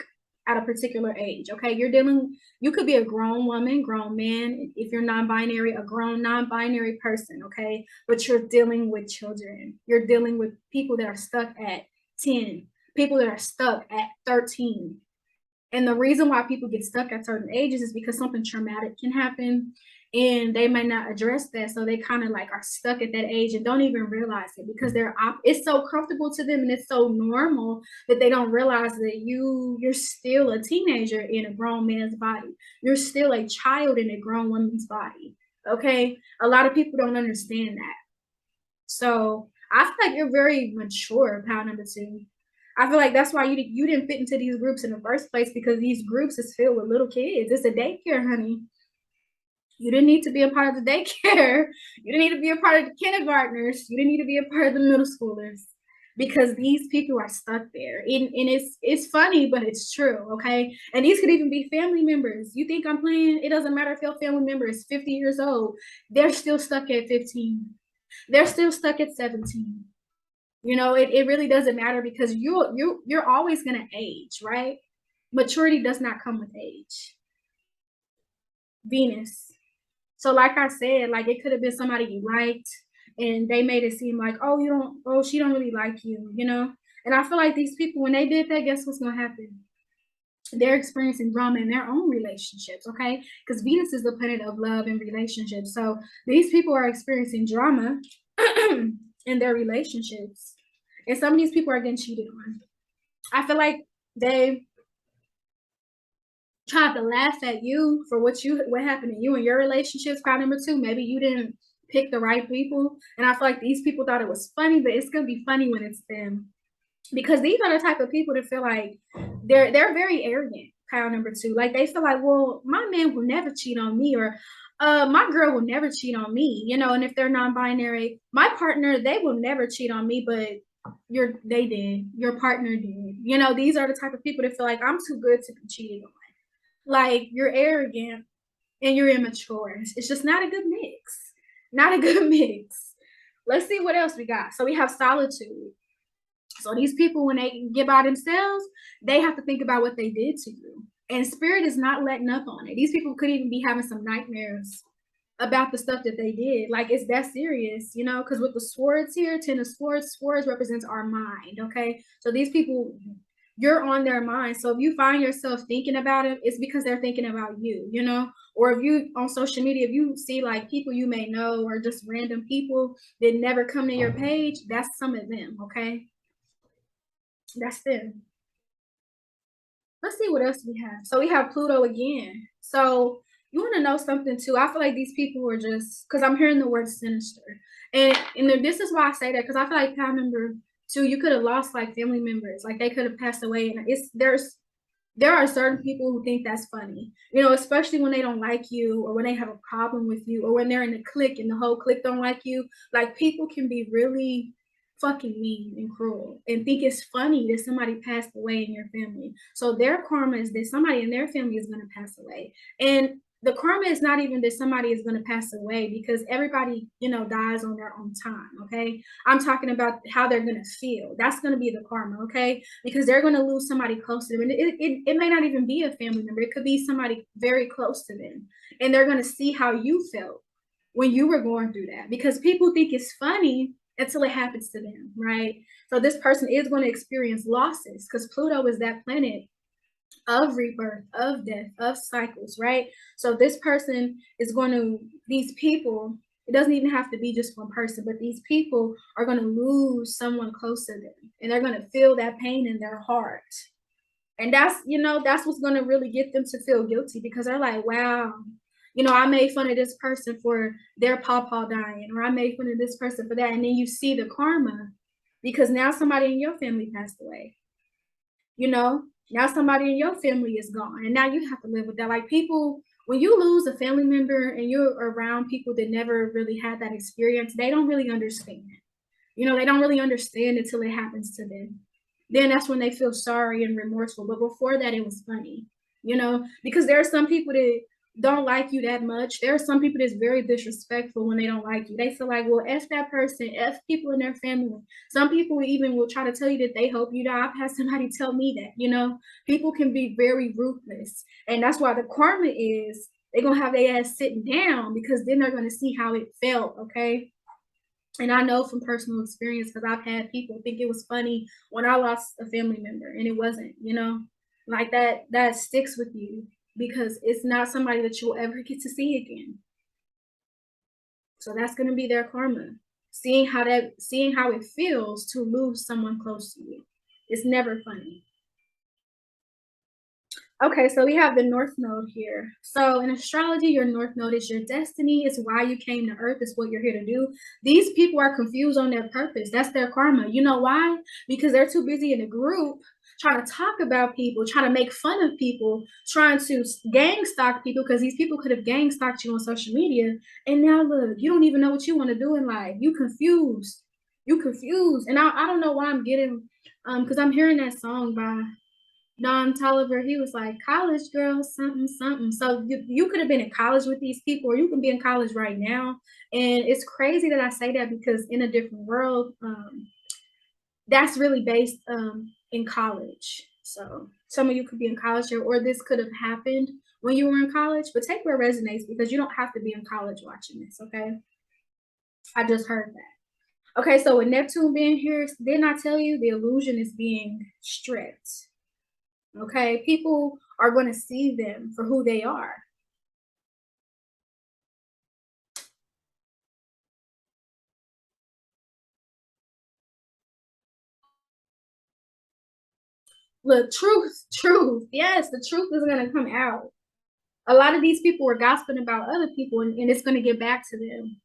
at a particular age, okay? You could be a grown woman, grown man, if you're non-binary, a grown non-binary person, okay? But you're dealing with children. You're dealing with people that are stuck at 10, people that are stuck at 13. And the reason why people get stuck at certain ages is because something traumatic can happen and they may not address that. So they kind of like are stuck at that age and don't even realize it because it's so comfortable to them and it's so normal that they don't realize that you're still a teenager in a grown man's body. You're still a child in a grown woman's body. Okay. A lot of people don't understand that. So I feel like you're very mature, pal number two. I feel like that's why you didn't fit into these groups in the first place because these groups is filled with little kids. It's a daycare, honey. You didn't need to be a part of the daycare. You didn't need to be a part of the kindergartners. You didn't need to be a part of the middle schoolers because these people are stuck there. And it's funny, but it's true, okay? And these could even be family members. You think I'm playing? It doesn't matter if your family member is 50 years old. They're still stuck at 15. They're still stuck at 17. You know, it really doesn't matter because you're always gonna age, right? Maturity does not come with age. Venus. So like I said, like it could have been somebody you liked and they made it seem like, she don't really like you, you know? And I feel like these people, when they did that, guess what's gonna happen? They're experiencing drama in their own relationships, okay? Because Venus is the planet of love and relationships. So these people are experiencing drama in their relationships. And some of these people are getting cheated on. I feel like they tried to laugh at you for what happened to you in your relationships. Crowd number two, maybe you didn't pick the right people. And I feel like these people thought it was funny, but it's gonna be funny when it's them. Because these are the type of people that feel like they're very arrogant, crowd number two. Like they feel like, well, my man will never cheat on me, or my girl will never cheat on me, you know. And if they're non-binary, my partner, they will never cheat on me, but they did, your partner did. You know, these are the type of people that feel like I'm too good to be cheated on. Like you're arrogant and you're immature. It's just not a good mix. Not a good mix. Let's see what else we got. So we have solitude. So these people, when they get by themselves, they have to think about what they did to you. And spirit is not letting up on it. These people could even be having some nightmares about the stuff that they did. Like it's that serious, you know, because with the swords here, 10 of swords represents our mind, okay? So these people, you're on their mind. So if you find yourself thinking about it, it's because they're thinking about you, you know? Or if you, on social media, if you see like people you may know or just random people that never come to your page, that's some of them, okay? That's them. Let's see what else we have. So we have Pluto again. So you want to know something too? I feel like these people are just, because I'm hearing the word sinister. And this is why I say that, because I feel like pal number Two, you could have lost like family members, like they could have passed away, and there are certain people who think that's funny, you know, especially when they don't like you or when they have a problem with you or when they're in a clique and the whole clique don't like you. Like people can be really fucking mean and cruel and think it's funny that somebody passed away in your family. So their karma is that somebody in their family is going to pass away. And the karma is not even that somebody is going to pass away because everybody, you know, dies on their own time. Okay. I'm talking about how they're going to feel. That's going to be the karma. Okay. Because they're going to lose somebody close to them. And it may not even be a family member, it could be somebody very close to them. And they're going to see how you felt when you were going through that because people think it's funny until it happens to them. Right. So this person is going to experience losses because Pluto is that planet of rebirth, of death, of cycles, right? So this person is going to, these people, it doesn't even have to be just one person, but these people are going to lose someone close to them and they're going to feel that pain in their heart. And that's, you know, that's what's going to really get them to feel guilty because they're like, wow, you know, I made fun of this person for their pawpaw dying, or I made fun of this person for that. And then you see the karma because now somebody in your family passed away, you know, now somebody in your family is gone and now you have to live with that. Like people, when you lose a family member and you're around people that never really had that experience, they don't really understand, you know, they don't really understand until it happens to them. Then that's when they feel sorry and remorseful, but before that it was funny, you know, because there are some people that don't like you that much. There are some people that's very disrespectful when they don't like you. They feel like, well, F that person, F people in their family. Some people even will try to tell you that they hope you die. I've had somebody tell me that, you know, people can be very ruthless. And that's why the karma is they're going to have their ass sitting down because then they're going to see how it felt, okay? And I know from personal experience because I've had people think it was funny when I lost a family member and it wasn't, you know, like that sticks with you because it's not somebody that you'll ever get to see again. So that's going to be their karma. Seeing how it feels to lose someone close to you. It's never funny. Okay, so we have the North Node here. So in astrology, your North Node is your destiny. It's why you came to Earth. It's what you're here to do. These people are confused on their purpose. That's their karma. You know why? Because they're too busy in a group trying to talk about people, trying to make fun of people, trying to gang stalk people because these people could have gang stalked you on social media. And now look, you don't even know what you want to do in life. You confused. You confused. And I don't know why I'm getting because I'm hearing that song by Don Tolliver. He was like, college girl, something, something. So you could have been in college with these people, or you can be in college right now. And it's crazy that I say that because in a different world, that's really based in college. So some of you could be in college here, or this could have happened when you were in college, but take where it resonates because you don't have to be in college watching this, okay? I just heard that. Okay, so with Neptune being here, didn't I tell you the illusion is being stripped? Okay, people are going to see them for who they are. Look, truth. Yes, the truth is going to come out. A lot of these people were gossiping about other people, and it's going to get back to them.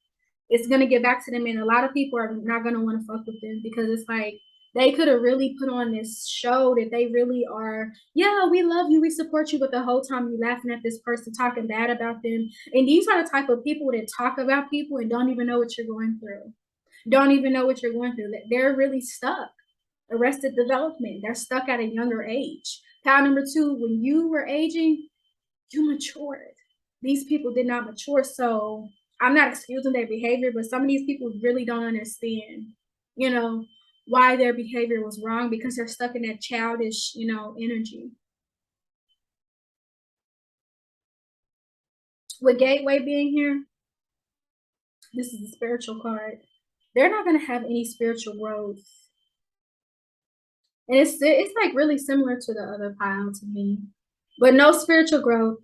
It's going to get back to them, and a lot of people are not going to want to fuck with them because it's like they could have really put on this show that they really are, yeah, we love you, we support you, but the whole time you laughing at this person, talking bad about them. And these are the type of people that talk about people and don't even know what you're going through. Don't even know what you're going through. They're really stuck. Arrested development. They're stuck at a younger age. Pile number two, when you were aging, you matured. These people did not mature. So I'm not excusing their behavior, but some of these people really don't understand, you know, why their behavior was wrong because they're stuck in that childish, you know, energy. With Gateway being here, this is the spiritual card. They're not going to have any spiritual growth. And it's like really similar to the other pile to me, but no spiritual growth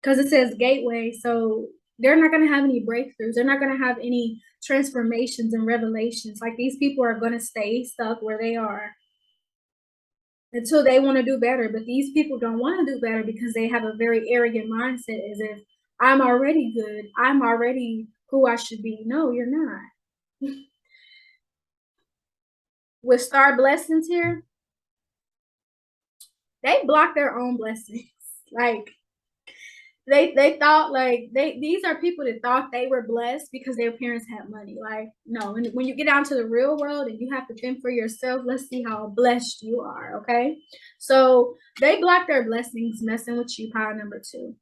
because it says gateway. So they're not going to have any breakthroughs. They're not going to have any transformations and revelations. Like these people are going to stay stuck where they are until they want to do better. But these people don't want to do better because they have a very arrogant mindset as if I'm already good. I'm already who I should be. No, you're not. with star blessings here, they block their own blessings. Like they thought like these are people that thought they were blessed because their parents had money. Like, no, and when you get out to the real world and you have to fend for yourself, let's see how blessed you are. Okay, so they blocked their blessings messing with you, power number two.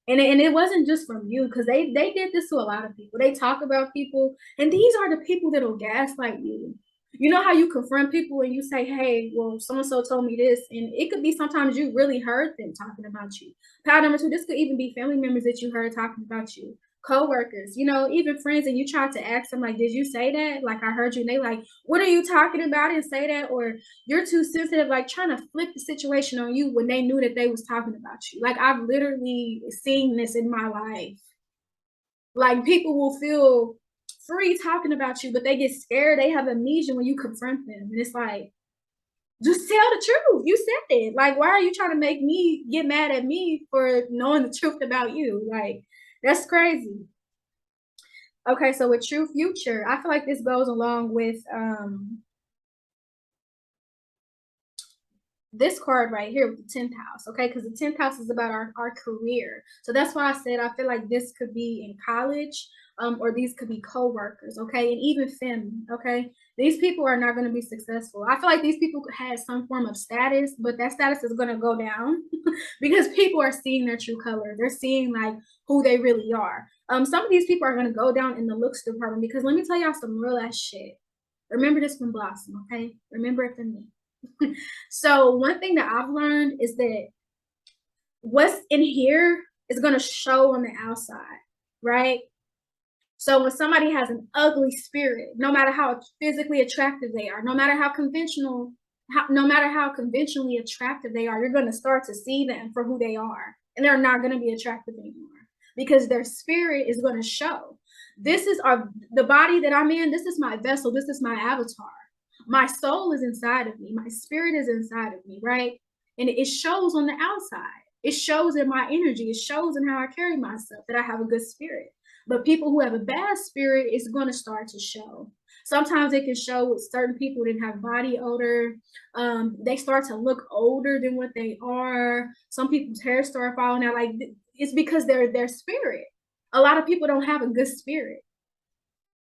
And it wasn't just from you, because they did this to a lot of people. They talk about people, and these are the people that'll gaslight you. You know how you confront people and you say, hey, well, so-and-so told me this, and it could be sometimes you really heard them talking about you. Power number two, this could even be family members that you heard talking about you, co-workers, you know, even friends, and you try to ask them, like, did you say that? Like, I heard you, and they like, what are you talking about, and say that? Or you're too sensitive, like trying to flip the situation on you when they knew that they was talking about you. Like, I've literally seen this in my life. Like, people will feel free talking about you, but they get scared. They have amnesia when you confront them. And it's like, just tell the truth. You said it. Like, why are you trying to make me get mad at me for knowing the truth about you? Like, that's crazy. Okay, so with true future, I feel like this goes along with this card right here with the 10th house, okay? Because the 10th house is about our career. So that's why I said I feel like this could be in college, or these could be co-workers, okay? And even family, okay? These people are not going to be successful. I feel like these people had some form of status, but that status is going to go down because people are seeing their true color. They're seeing like who they really are. Some of these people are going to go down in the looks department, because let me tell y'all some real ass shit. Remember this from Blossom, okay? Remember it from me. So one thing that I've learned is that what's in here is going to show on the outside, right? So when somebody has an ugly spirit, no matter how physically attractive they are, no matter how conventionally attractive they are, you're going to start to see them for who they are, and they're not going to be attractive anymore because their spirit is going to show. This is the body that I'm in. This is my vessel. This is my avatar. My soul is inside of me. My spirit is inside of me, right? And it shows on the outside. It shows in my energy. It shows in how I carry myself that I have a good spirit. But people who have a bad spirit, is going to start to show. Sometimes it can show with certain people that have body odor. They start to look older than what they are. Some people's hair start falling out. Like, it's because they're their spirit. A lot of people don't have a good spirit.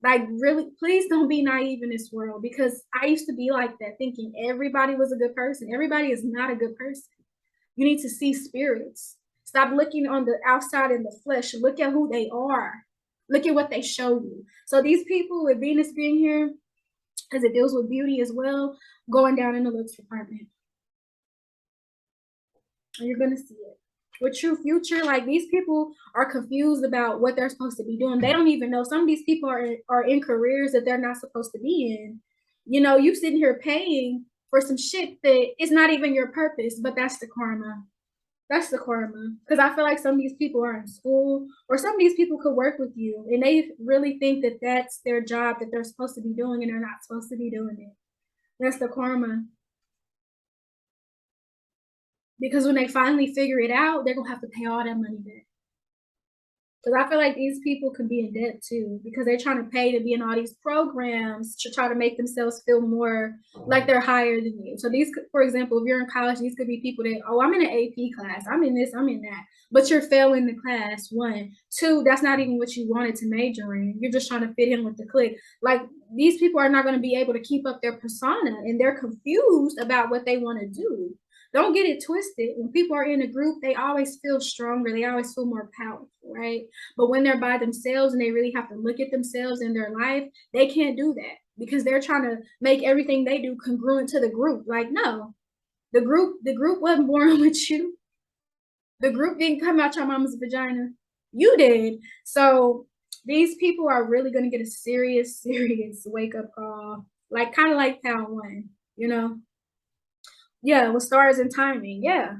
Like, really, please don't be naive in this world, because I used to be like that, thinking everybody was a good person. Everybody is not a good person. You need to see spirits. Stop looking on the outside in the flesh. Look at who they are. Look at what they show you. So these people with Venus being here, because it deals with beauty as well, going down in the looks department. And you're going to see it. With true future, like, these people are confused about what they're supposed to be doing. They don't even know. Some of these people are in careers that they're not supposed to be in. You know, you sitting here paying for some shit that is not even your purpose, but that's the karma. That's the karma. Because I feel like some of these people are in school, or some of these people could work with you, and they really think that that's their job that they're supposed to be doing, and they're not supposed to be doing it. That's the karma. Because when they finally figure it out, they're going to have to pay all that money back. Because I feel like these people could be in debt too, because they're trying to pay to be in all these programs to try to make themselves feel more like they're higher than you. So these, for example, if you're in college, these could be people that, oh, I'm in an AP class, I'm in this, I'm in that, but you're failing the class. One, two, that's not even what you wanted to major in. You're just trying to fit in with the clique. Like, these people are not going to be able to keep up their persona, and they're confused about what they want to do. Don't get it twisted. When people are in a group, they always feel stronger. They always feel more powerful, right? But when they're by themselves and they really have to look at themselves in their life, they can't do that, because they're trying to make everything they do congruent to the group. Like, no, the group wasn't born with you. The group didn't come out your mama's vagina. You did. So these people are really going to get a serious, serious wake up call, like kind of like Pal One, you know? Yeah, with stars and timing. Yeah,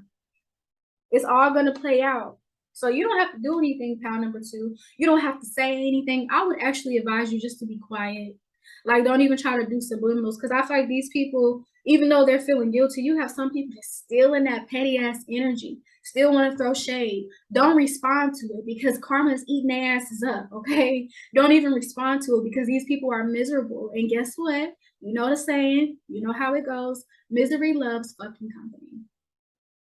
it's all going to play out. So you don't have to do anything, pal number two. You don't have to say anything. I would actually advise you just to be quiet. Like, don't even try to do subliminals, because I feel like these people, even though they're feeling guilty, you have some people that's still in that petty ass energy, still want to throw shade. Don't respond to it, because karma is eating their asses up, okay? Don't even respond to it, because these people are miserable. And guess what? You know the saying, you know how it goes. Misery loves fucking company.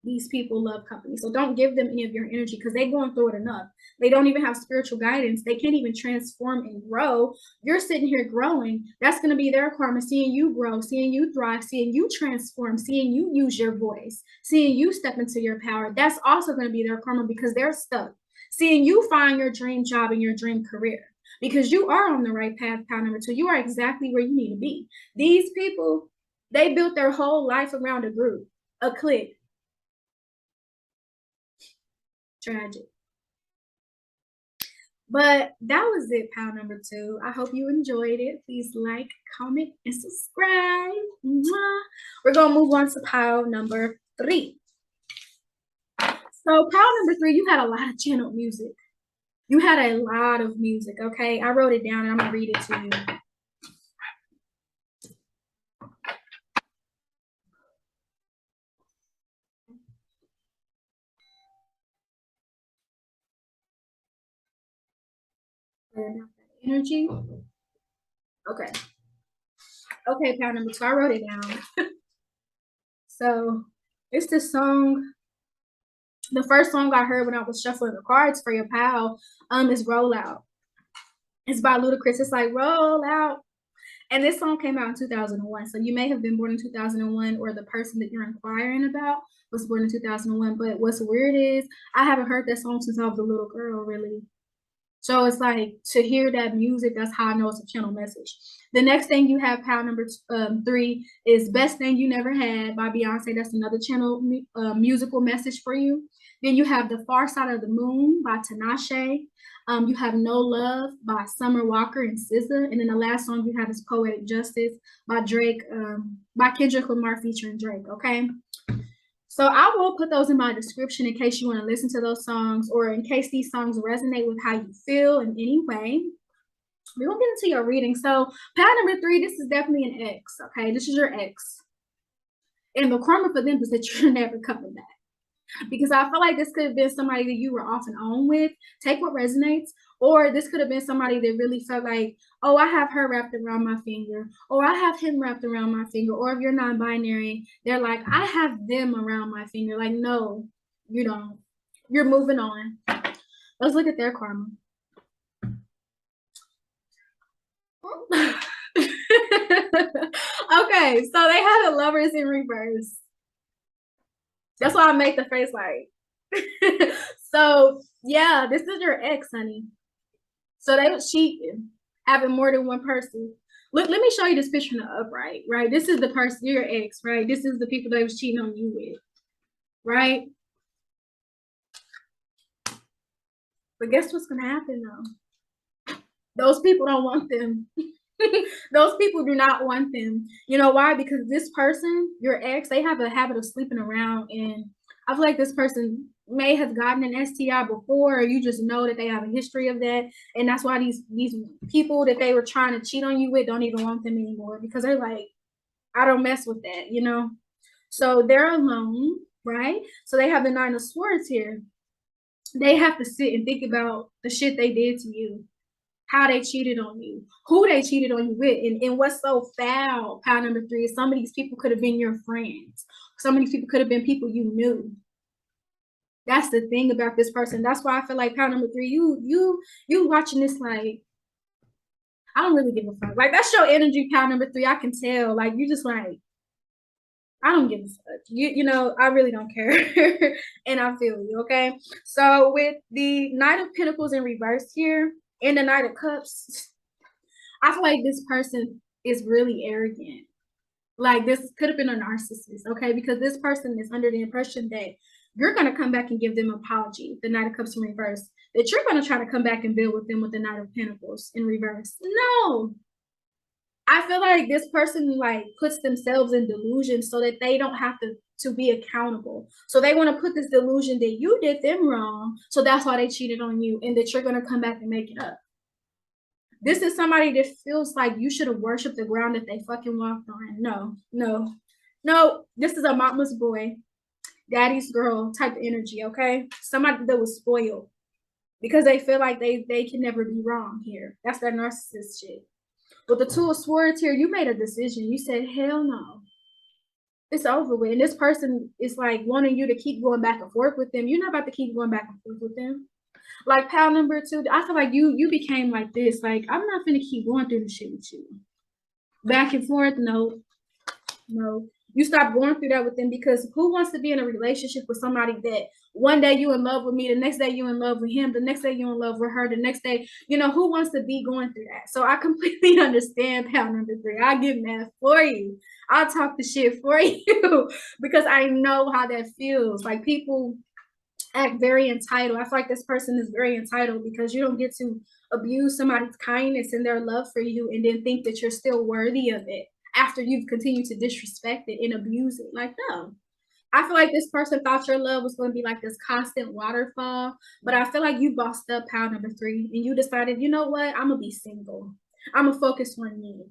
These people love company. So don't give them any of your energy, because they're going through it enough. They don't even have spiritual guidance. They can't even transform and grow. You're sitting here growing. That's going to be their karma, seeing you grow, seeing you thrive, seeing you transform, seeing you use your voice, seeing you step into your power. That's also going to be their karma, because they're stuck. Seeing you find your dream job and your dream career, because you are on the right path, pile number 2. You are exactly where you need to be. These people, they built their whole life around a group, a clique. Tragic. But that was it, pile number 2. I hope you enjoyed it. Please like, comment, and subscribe. Mwah. We're going to move on to pile number 3. So pile number 3, you had a lot of channeled music. You had a lot of music, okay? I wrote it down, and I'm going to read it to you. Energy. Okay. Okay, pile number 2. I wrote it down. So it's this song. The first song I heard when I was shuffling the cards for your pal is Roll Out. It's by Ludacris. It's like, roll out. And this song came out in 2001. So you may have been born in 2001, or the person that you're inquiring about was born in 2001. But what's weird is I haven't heard that song since I was a little girl, really. So it's like, to hear that music, that's how I know it's a channel message. The next thing you have, pile number 3, is Best Thing You Never Had by Beyonce. That's another channel musical message for you. Then you have The Far Side of the Moon by Tinashe. You have No Love by Summer Walker and SZA. And then the last song you have is Poetic Justice by Drake, by Kendrick Lamar featuring Drake, okay? So I will put those in my description in case you want to listen to those songs, or in case these songs resonate with how you feel in any way. We're going to get into your reading. So pile number 3, this is definitely an ex, okay? This is your ex. And the karma for them is that you're never coming back. Because I feel like this could have been somebody that you were off and on with. Take what resonates. Or this could have been somebody that really felt like, oh, I have her wrapped around my finger, or I have him wrapped around my finger. Or if you're non-binary, they're like, I have them around my finger. Like, no, you don't. You're moving on. Let's look at their karma. Okay, so they had a Lovers in reverse. That's why I make the face like. So yeah, this is your ex, honey. So they was cheating, having more than one person. Look, let me show you this picture in the upright, right? This is the person, your ex, right? This is the people they was cheating on you with, right? But guess what's gonna happen though? Those people don't want them. Those people do not want them. You know why? Because this person, your ex, they have a habit of sleeping around, and I feel like this person may have gotten an STI before, or you just know that they have a history of that, and that's why these people that they were trying to cheat on you with don't even want them anymore, because they're like, I don't mess with that, you know. So they're alone, right? So they have the 9 of Swords here. They have to sit and think about the shit they did to you, how they cheated on you, who they cheated on you with, and what's so foul, pile number 3, is some of these people could have been your friends. Some of these people could have been people you knew. That's the thing about this person. That's why I feel like pile number 3, you watching this like, I don't really give a fuck. Like, that's your energy, pile number 3. I can tell. Like, you just like, I don't give a fuck. You know, I really don't care. And I feel you, okay? So with the Knight of Pentacles in reverse here, and the Knight of Cups, I feel like this person is really arrogant. Like, this could have been a narcissist, okay? Because this person is under the impression that you're going to come back and give them an apology, the Knight of Cups in reverse, that you're going to try to come back and build with them with the Knight of Pentacles in reverse. No. I feel like this person like puts themselves in delusion so that they don't have to be accountable. So they want to put this delusion that you did them wrong. So that's why they cheated on you, and that you're going to come back and make it up. This is somebody that feels like you should have worshipped the ground that they fucking walked on. No, no, no. This is a mama's boy, daddy's girl type of energy, okay? Somebody that was spoiled because they feel like they can never be wrong here. That's that narcissist shit. With the Two of Swords here, you made a decision. You said, hell no. It's over with. And this person is like wanting you to keep going back and forth with them. You're not about to keep going back and forth with them. Like pal number 2, I feel like you became like this. Like, I'm not gonna keep going through the shit with you. Back and forth, no. No. You stop going through that with them, because who wants to be in a relationship with somebody that one day you in love with me, the next day you in love with him, the next day you in love with her, the next day, who wants to be going through that? So I completely understand pal number 3. I get mad for you. I'll talk the shit for you because I know how that feels. Like, people act very entitled. I feel like this person is very entitled because you don't get to abuse somebody's kindness and their love for you and then think that you're still worthy of it after you've continued to disrespect it and abuse it. Like, no. I feel like this person thought your love was going to be like this constant waterfall, but I feel like you bossed up pal number 3 and you decided, you know what, I'm going to be single. I'm going to focus on me.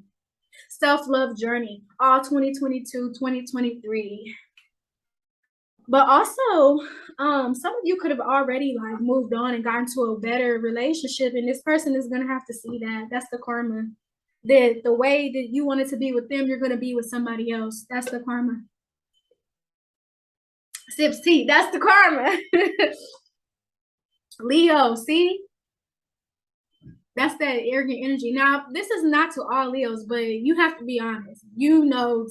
Self-love journey, all 2022, 2023. But also, some of you could have already like moved on and gotten to a better relationship, and this person is gonna have to see that. That's the karma. That the way that you wanted to be with them, you're gonna be with somebody else. That's the karma. Sips tea. That's the karma. Leo, see? That's that arrogant energy. Now, this is not to all Leos, but you have to be honest.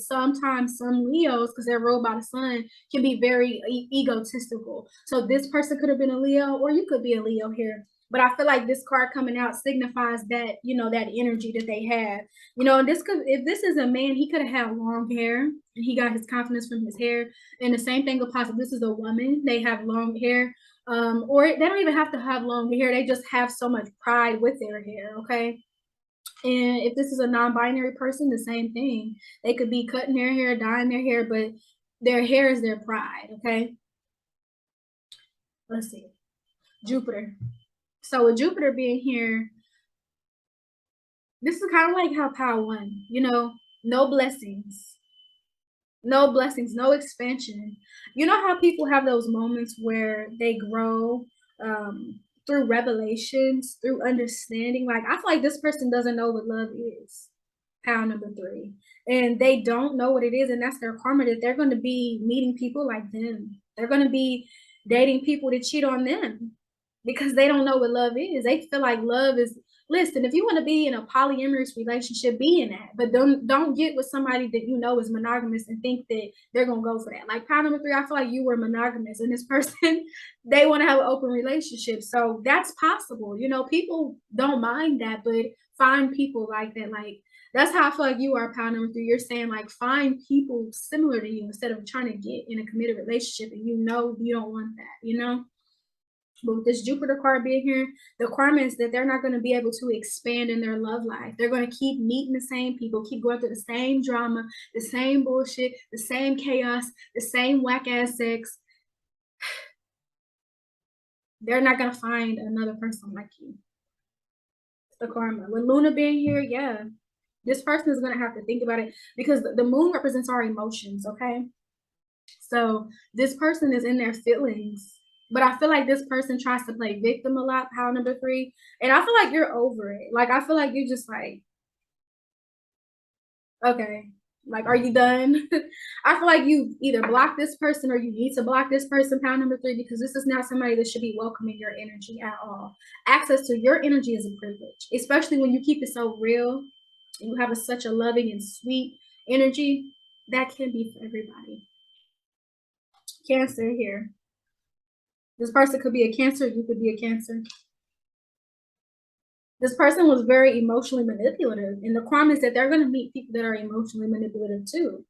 Sometimes some Leos, because they're ruled by the sun, can be very egotistical. So this person could have been a Leo, or you could be a Leo here. But I feel like this card coming out signifies that, that energy that they have. And if this is a man, he could have had long hair, and he got his confidence from his hair. And the same thing applies if this is a woman, they have long hair. Or they don't even have to have long hair. They just have so much pride with their hair, okay? And if this is a non-binary person, the same thing. They could be cutting their hair, dyeing their hair, but their hair is their pride, okay? Let's see. Jupiter. So with Jupiter being here, this is kind of like how Power 1, no blessings. No blessings, no expansion. You know how people have those moments where they grow through revelations, through understanding? Like, I feel like this person doesn't know what love is. Power number 3. And they don't know what it is, and that's their karma, that they're going to be meeting people like them. They're going to be dating people that cheat on them because they don't know what love is. They feel like love is, listen, if you want to be in a polyamorous relationship, be in that. But don't get with somebody that you know is monogamous and think that they're going to go for that. Like power number 3, I feel like you were monogamous, and this person, they want to have an open relationship. So that's possible. People don't mind that, but find people like that. Like, that's how I feel like you are, power number 3. You're saying, like, find people similar to you instead of trying to get in a committed relationship, and you don't want that, But with this Jupiter card being here, the karma is that they're not going to be able to expand in their love life. They're going to keep meeting the same people, keep going through the same drama, the same bullshit, the same chaos, the same whack-ass sex. They're not going to find another person like you. It's the karma. With Luna being here, yeah, this person is going to have to think about it, because the moon represents our emotions, okay? So this person is in their feelings. But I feel like this person tries to play victim a lot, power number 3. And I feel like you're over it. Like, I feel like you're just like, okay, like, are you done? I feel like you either block this person or you need to block this person, power number 3, because this is not somebody that should be welcoming your energy at all. Access to your energy is a privilege, especially when you keep it so real and you have such a loving and sweet energy. That can be for everybody. Cancer here. This person could be a Cancer. You could be a Cancer. This person was very emotionally manipulative. And the karma is that they're going to meet people that are emotionally manipulative too.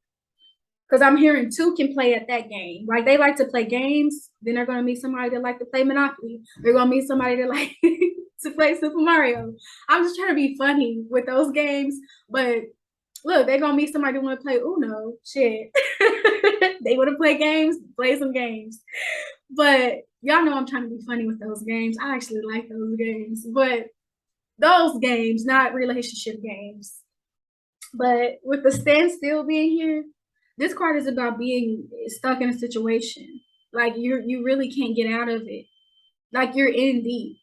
Because I'm hearing 2 can play at that game. Like, they like to play games. Then they're going to meet somebody that like to play Monopoly. They're going to meet somebody that like to play Super Mario. I'm just trying to be funny with those games. But look, they're going to meet somebody that want to play Uno. Shit. They want to play games. Play some games. But y'all know I'm trying to be funny with those games. I actually like those games. But Those games, not relationship games. But with the standstill being here, this card is about being stuck in a situation. Like you really can't get out of it. Like you're in deep,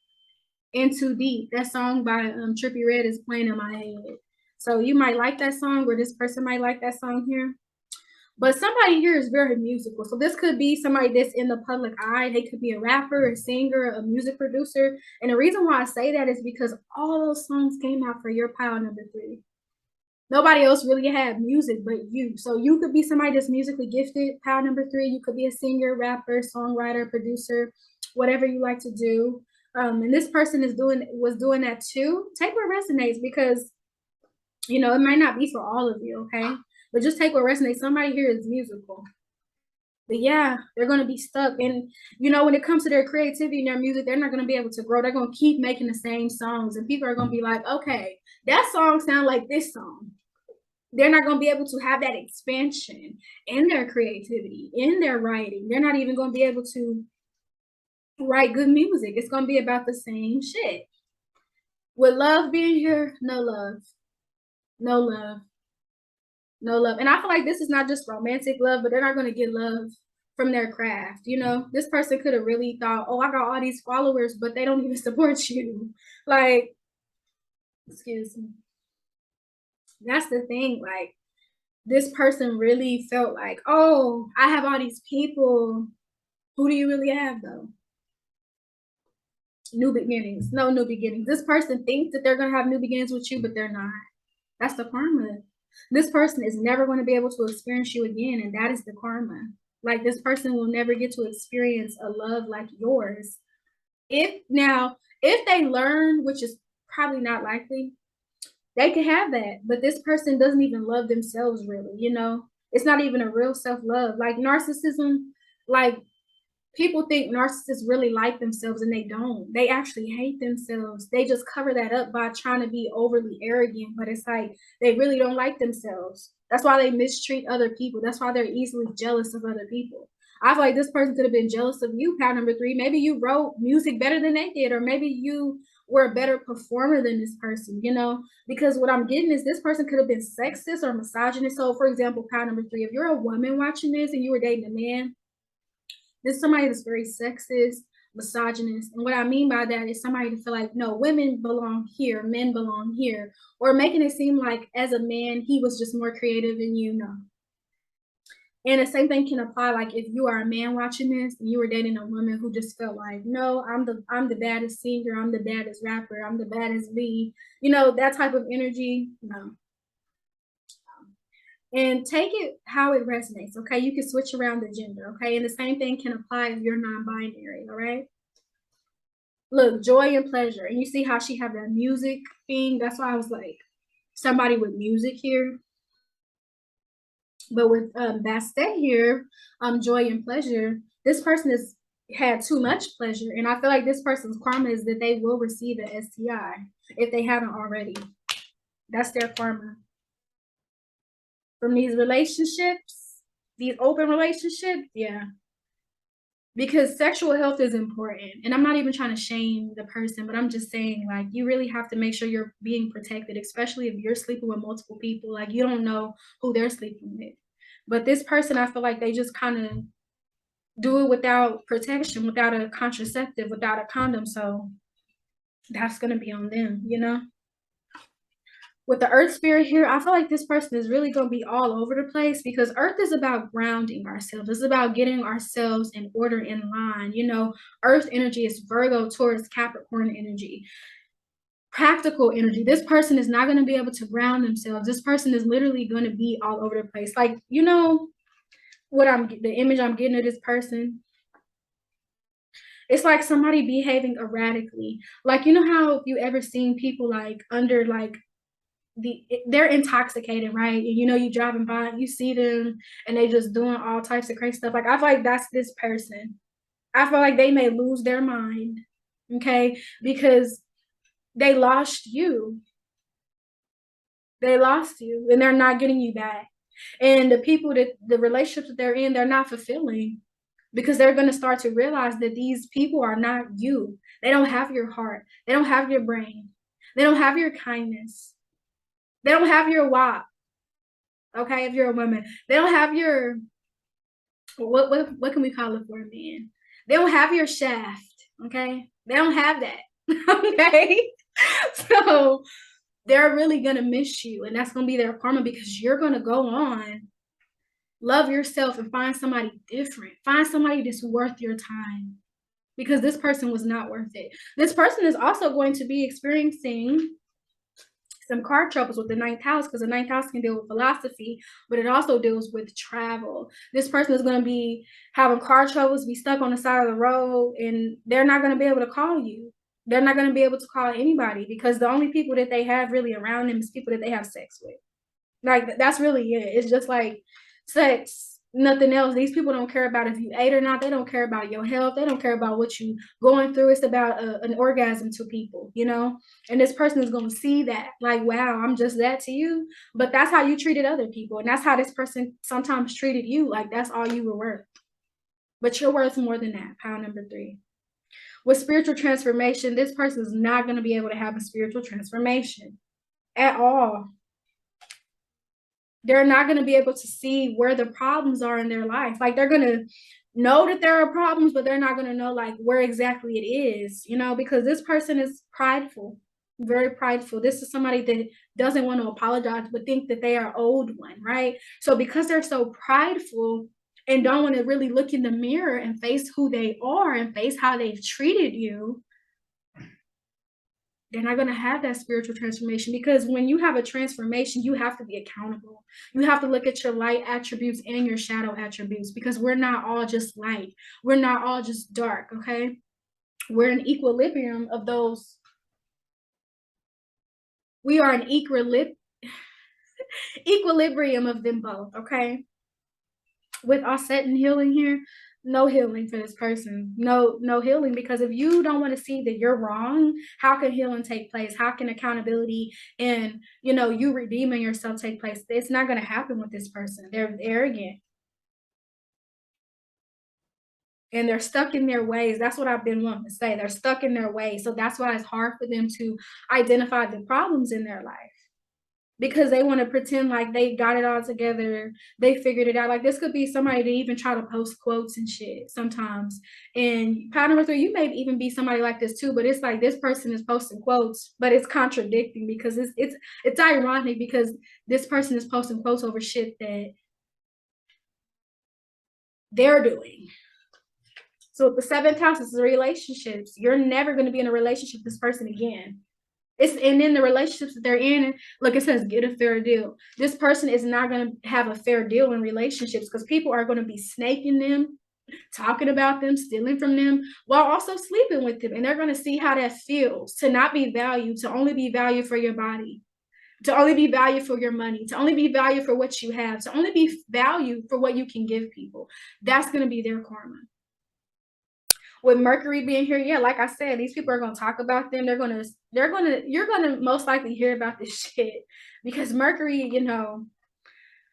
in too deep. That song by Trippie Redd is playing in my head. So you might like that song, or this person might like that song here. But somebody here is very musical. So this could be somebody that's in the public eye. They could be a rapper, a singer, a music producer. And the reason why I say that is because all those songs came out for your pile number 3. Nobody else really had music but you. So you could be somebody that's musically gifted, pile number 3. You could be a singer, rapper, songwriter, producer, whatever you like to do. And this person was doing that too. Take what resonates, because it might not be for all of you, okay? But just take what resonates. Somebody here is musical. But yeah, they're going to be stuck. And, when it comes to their creativity and their music, they're not going to be able to grow. They're going to keep making the same songs. And people are going to be like, okay, that song sounds like this song. They're not going to be able to have that expansion in their creativity, in their writing. They're not even going to be able to write good music. It's going to be about the same shit. With love being here, no love. No love. No love. And I feel like this is not just romantic love, but they're not going to get love from their craft. This person could have really thought, oh, I got all these followers, but they don't even support you. Like, excuse me. That's the thing. Like, this person really felt like, oh, I have all these people. Who do you really have, though? New beginnings. No new beginnings. This person thinks that they're going to have new beginnings with you, but they're not. That's the karma. This person is never going to be able to experience you again, and that is the karma. Like, this person will never get to experience a love like yours. If they learn, which is probably not likely, they can have that. But this person doesn't even love themselves, really. It's not even a real self-love. Like narcissism, like, people think narcissists really like themselves, and they don't. They actually hate themselves. They just cover that up by trying to be overly arrogant, but it's like they really don't like themselves. That's why they mistreat other people. That's why they're easily jealous of other people. I feel like this person could have been jealous of you, pal number 3. Maybe you wrote music better than they did, or maybe you were a better performer than this person, because what I'm getting is this person could have been sexist or misogynist. So, for example, pal number 3, if you're a woman watching this and you were dating a man, there's somebody that's very sexist, misogynist. And what I mean by that is somebody to feel like, no, women belong here, men belong here, or making it seem like as a man, he was just more creative than you know. And the same thing can apply, like if you are a man watching this and you were dating a woman who just felt like, no, I'm the baddest singer, I'm the baddest rapper, I'm the baddest lead, that type of energy, no. And take it how it resonates, okay? You can switch around the gender, okay? And the same thing can apply if you're non-binary, all right? Look, joy and pleasure. And you see how she have that music thing? That's why I was like, somebody with music here. But with Bastet here, joy and pleasure, this person has had too much pleasure. And I feel like this person's karma is that they will receive an STI if they haven't already. That's their karma. From these relationships, these open relationships, yeah. Because sexual health is important. And I'm not even trying to shame the person, but I'm just saying, like, you really have to make sure you're being protected, especially if you're sleeping with multiple people. Like, you don't know who they're sleeping with. But this person, I feel like they just kind of do it without protection, without a contraceptive, without a condom. So that's going to be on them, With the earth spirit here, I feel like this person is really going to be all over the place, because earth is about grounding ourselves. It's about getting ourselves in order, in line. Earth energy is Virgo, Taurus, Capricorn energy. Practical energy. This person is not going to be able to ground themselves. This person is literally going to be all over the place. Like, the image I'm getting of this person, it's like somebody behaving erratically. Like, how if you ever seen people like under like they're intoxicated, right? And you driving by, you see them and they just doing all types of crazy stuff. Like, I feel like that's this person. I feel like they may lose their mind, okay? Because they lost you. They lost you and they're not getting you back. And the relationships that they're in, they're not fulfilling, because they're going to start to realize that these people are not you. They don't have your heart. They don't have your brain. They don't have your kindness. They don't have your wop. Okay, if you're a woman, they don't have your what can we call it for a man? They don't have your shaft. Okay, they don't have that. Okay, so they're really gonna miss you, and that's gonna be their karma because you're gonna go on, love yourself, and find somebody different. Find somebody that's worth your time because this person was not worth it. This person is also going to be experiencing some car troubles with the ninth house because the ninth house can deal with philosophy, but it also deals with travel. This person is going to be having car troubles, be stuck on the side of the road, and they're not going to be able to call you. They're not going to be able to call anybody because the only people that they have really around them is people that they have sex with. Like, that's really it. It's just like sex, nothing else. These people don't care about if you ate or not. They don't care about your health. They don't care about what you going through. It's about an orgasm to people, you know? And this person is going to see that, like, wow, I'm just that to you. But that's how you treated other people. And that's how this person sometimes treated you. Like, that's all you were worth. But you're worth more than that. Pile number 3. With spiritual transformation, this person is not going to be able to have a spiritual transformation at all. They're not going to be able to see where the problems are in their life. Like, they're going to know that there are problems, but they're not going to know like where exactly it is, you know, because this person is prideful, very prideful. This is somebody that doesn't want to apologize, but think that they are owed one, right? So because they're so prideful and don't want to really look in the mirror and face who they are and face how they've treated you, they're not going to have that spiritual transformation because when you have a transformation, you have to be accountable. You have to look at your light attributes and your shadow attributes because we're not all just light. We're not all just dark, okay? We're an equilibrium of those. We are an equilibrium of them both, okay? With offset and healing here, no healing for this person. No healing, because if you don't want to see that you're wrong, how can healing take place? How can accountability and, you know, you redeeming yourself take place? It's not going to happen with this person. They're arrogant and they're stuck in their ways. That's what I've been wanting to say. They're stuck in their ways. So that's why it's hard for them to identify the problems in their life, because they want to pretend like they got it all together, they figured it out. Like, this could be somebody that even try to post quotes and shit sometimes. And pile number 3, you may even be somebody like this too, but it's like this person is posting quotes, but it's contradicting because it's ironic because this person is posting quotes over shit that they're doing. So the 7th house is relationships. You're never going to be in a relationship with this person again. And in the relationships that they're in, look, it says get a fair deal. This person is not going to have a fair deal in relationships because people are going to be snaking them, talking about them, stealing from them, while also sleeping with them. And they're going to see how that feels to not be valued, to only be valued for your body, to only be valued for your money, to only be valued for what you have, to only be valued for what you can give people. That's going to be their karma. With Mercury being here, yeah, like I said, these people are gonna talk about them. You're gonna most likely hear about this shit because Mercury, you know,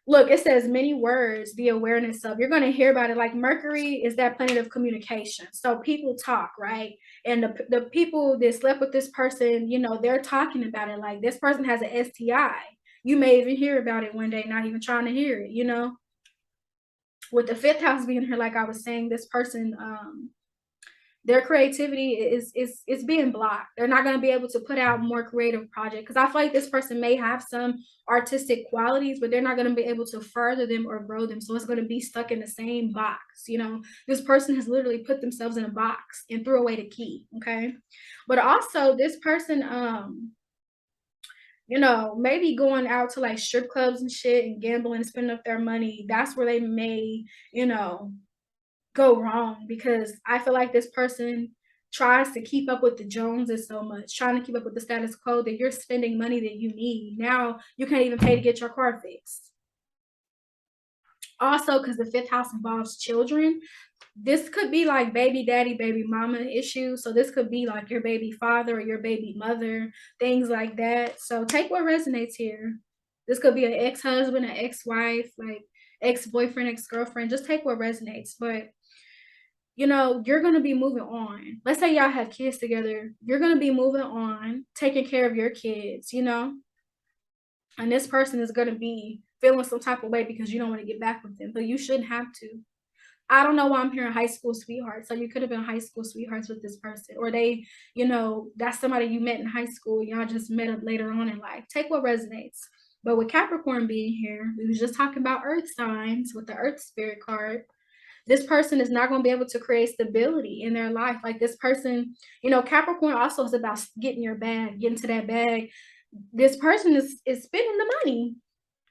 look, it says many words, the awareness of. You're gonna hear about it. Like, Mercury is that planet of communication. So people talk, right? And the people that slept with this person, you know, they're talking about it. Like, this person has an STI. You may even hear about it one day, not even trying to hear it, you know. With the 5th house being here, like I was saying, this person, their creativity is being blocked. They're not going to be able to put out more creative projects because I feel like this person may have some artistic qualities, but they're not going to be able to further them or grow them. So it's going to be stuck in the same box. You know, this person has literally put themselves in a box and threw away the key. Okay. But also this person, you know, maybe going out to like strip clubs and shit and gambling and spending up their money. That's where they may, you know, go wrong, because I feel like this person tries to keep up with the Joneses so much, trying to keep up with the status quo, that you're spending money that you need. Now you can't even pay to get your car fixed. Also, because the 5th house involves children, this could be like baby daddy, baby mama issues. So this could be like your baby father or your baby mother, things like that. So take what resonates here. This could be an ex-husband, an ex-wife, like ex-boyfriend, ex-girlfriend. Just take what resonates. But you know, you're going to be moving on. Let's say y'all have kids together. You're going to be moving on, taking care of your kids, you know, and this person is going to be feeling some type of way because you don't want to get back with them, but you shouldn't have to. I don't know why I'm hearing high school sweethearts. So you could have been high school sweethearts with this person, or they, you know, that's somebody you met in high school. Y'all just met up later on in life. Take what resonates. But with Capricorn being here, we was just talking about earth signs with the earth spirit card. This person is not going to be able to create stability in their life. Like this person, you know, Capricorn also is about getting your bag, getting to that bag. This person is spending the money,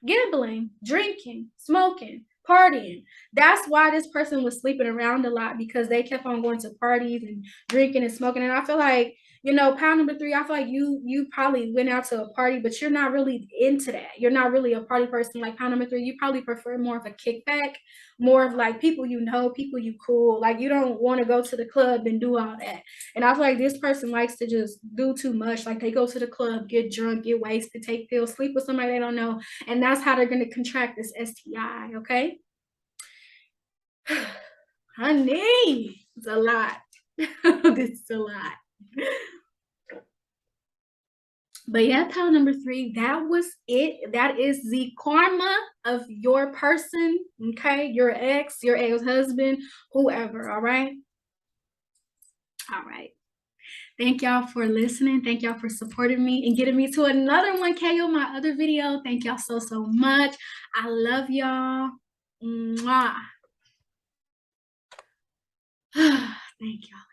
gambling, drinking, smoking, partying. That's why this person was sleeping around a lot, because they kept on going to parties and drinking and smoking. And I feel like, you know, pound number 3, I feel like you probably went out to a party, but you're not really into that. You're not really a party person. Like pound number 3, you probably prefer more of a kickback, more of like people you know, people you cool. Like you don't want to go to the club and do all that. And I feel like this person likes to just do too much. Like they go to the club, get drunk, get wasted, take pills, sleep with somebody they don't know. And that's how they're going to contract this STI, okay? Honey, it's a lot. This is a lot. But yeah, pile number 3, that was it. That is the karma of your person, okay? Your ex-husband, whoever, all right? All right. Thank y'all for listening. Thank y'all for supporting me and getting me to another 1K on my other video. Thank y'all so, so much. I love y'all. Mwah. Thank y'all.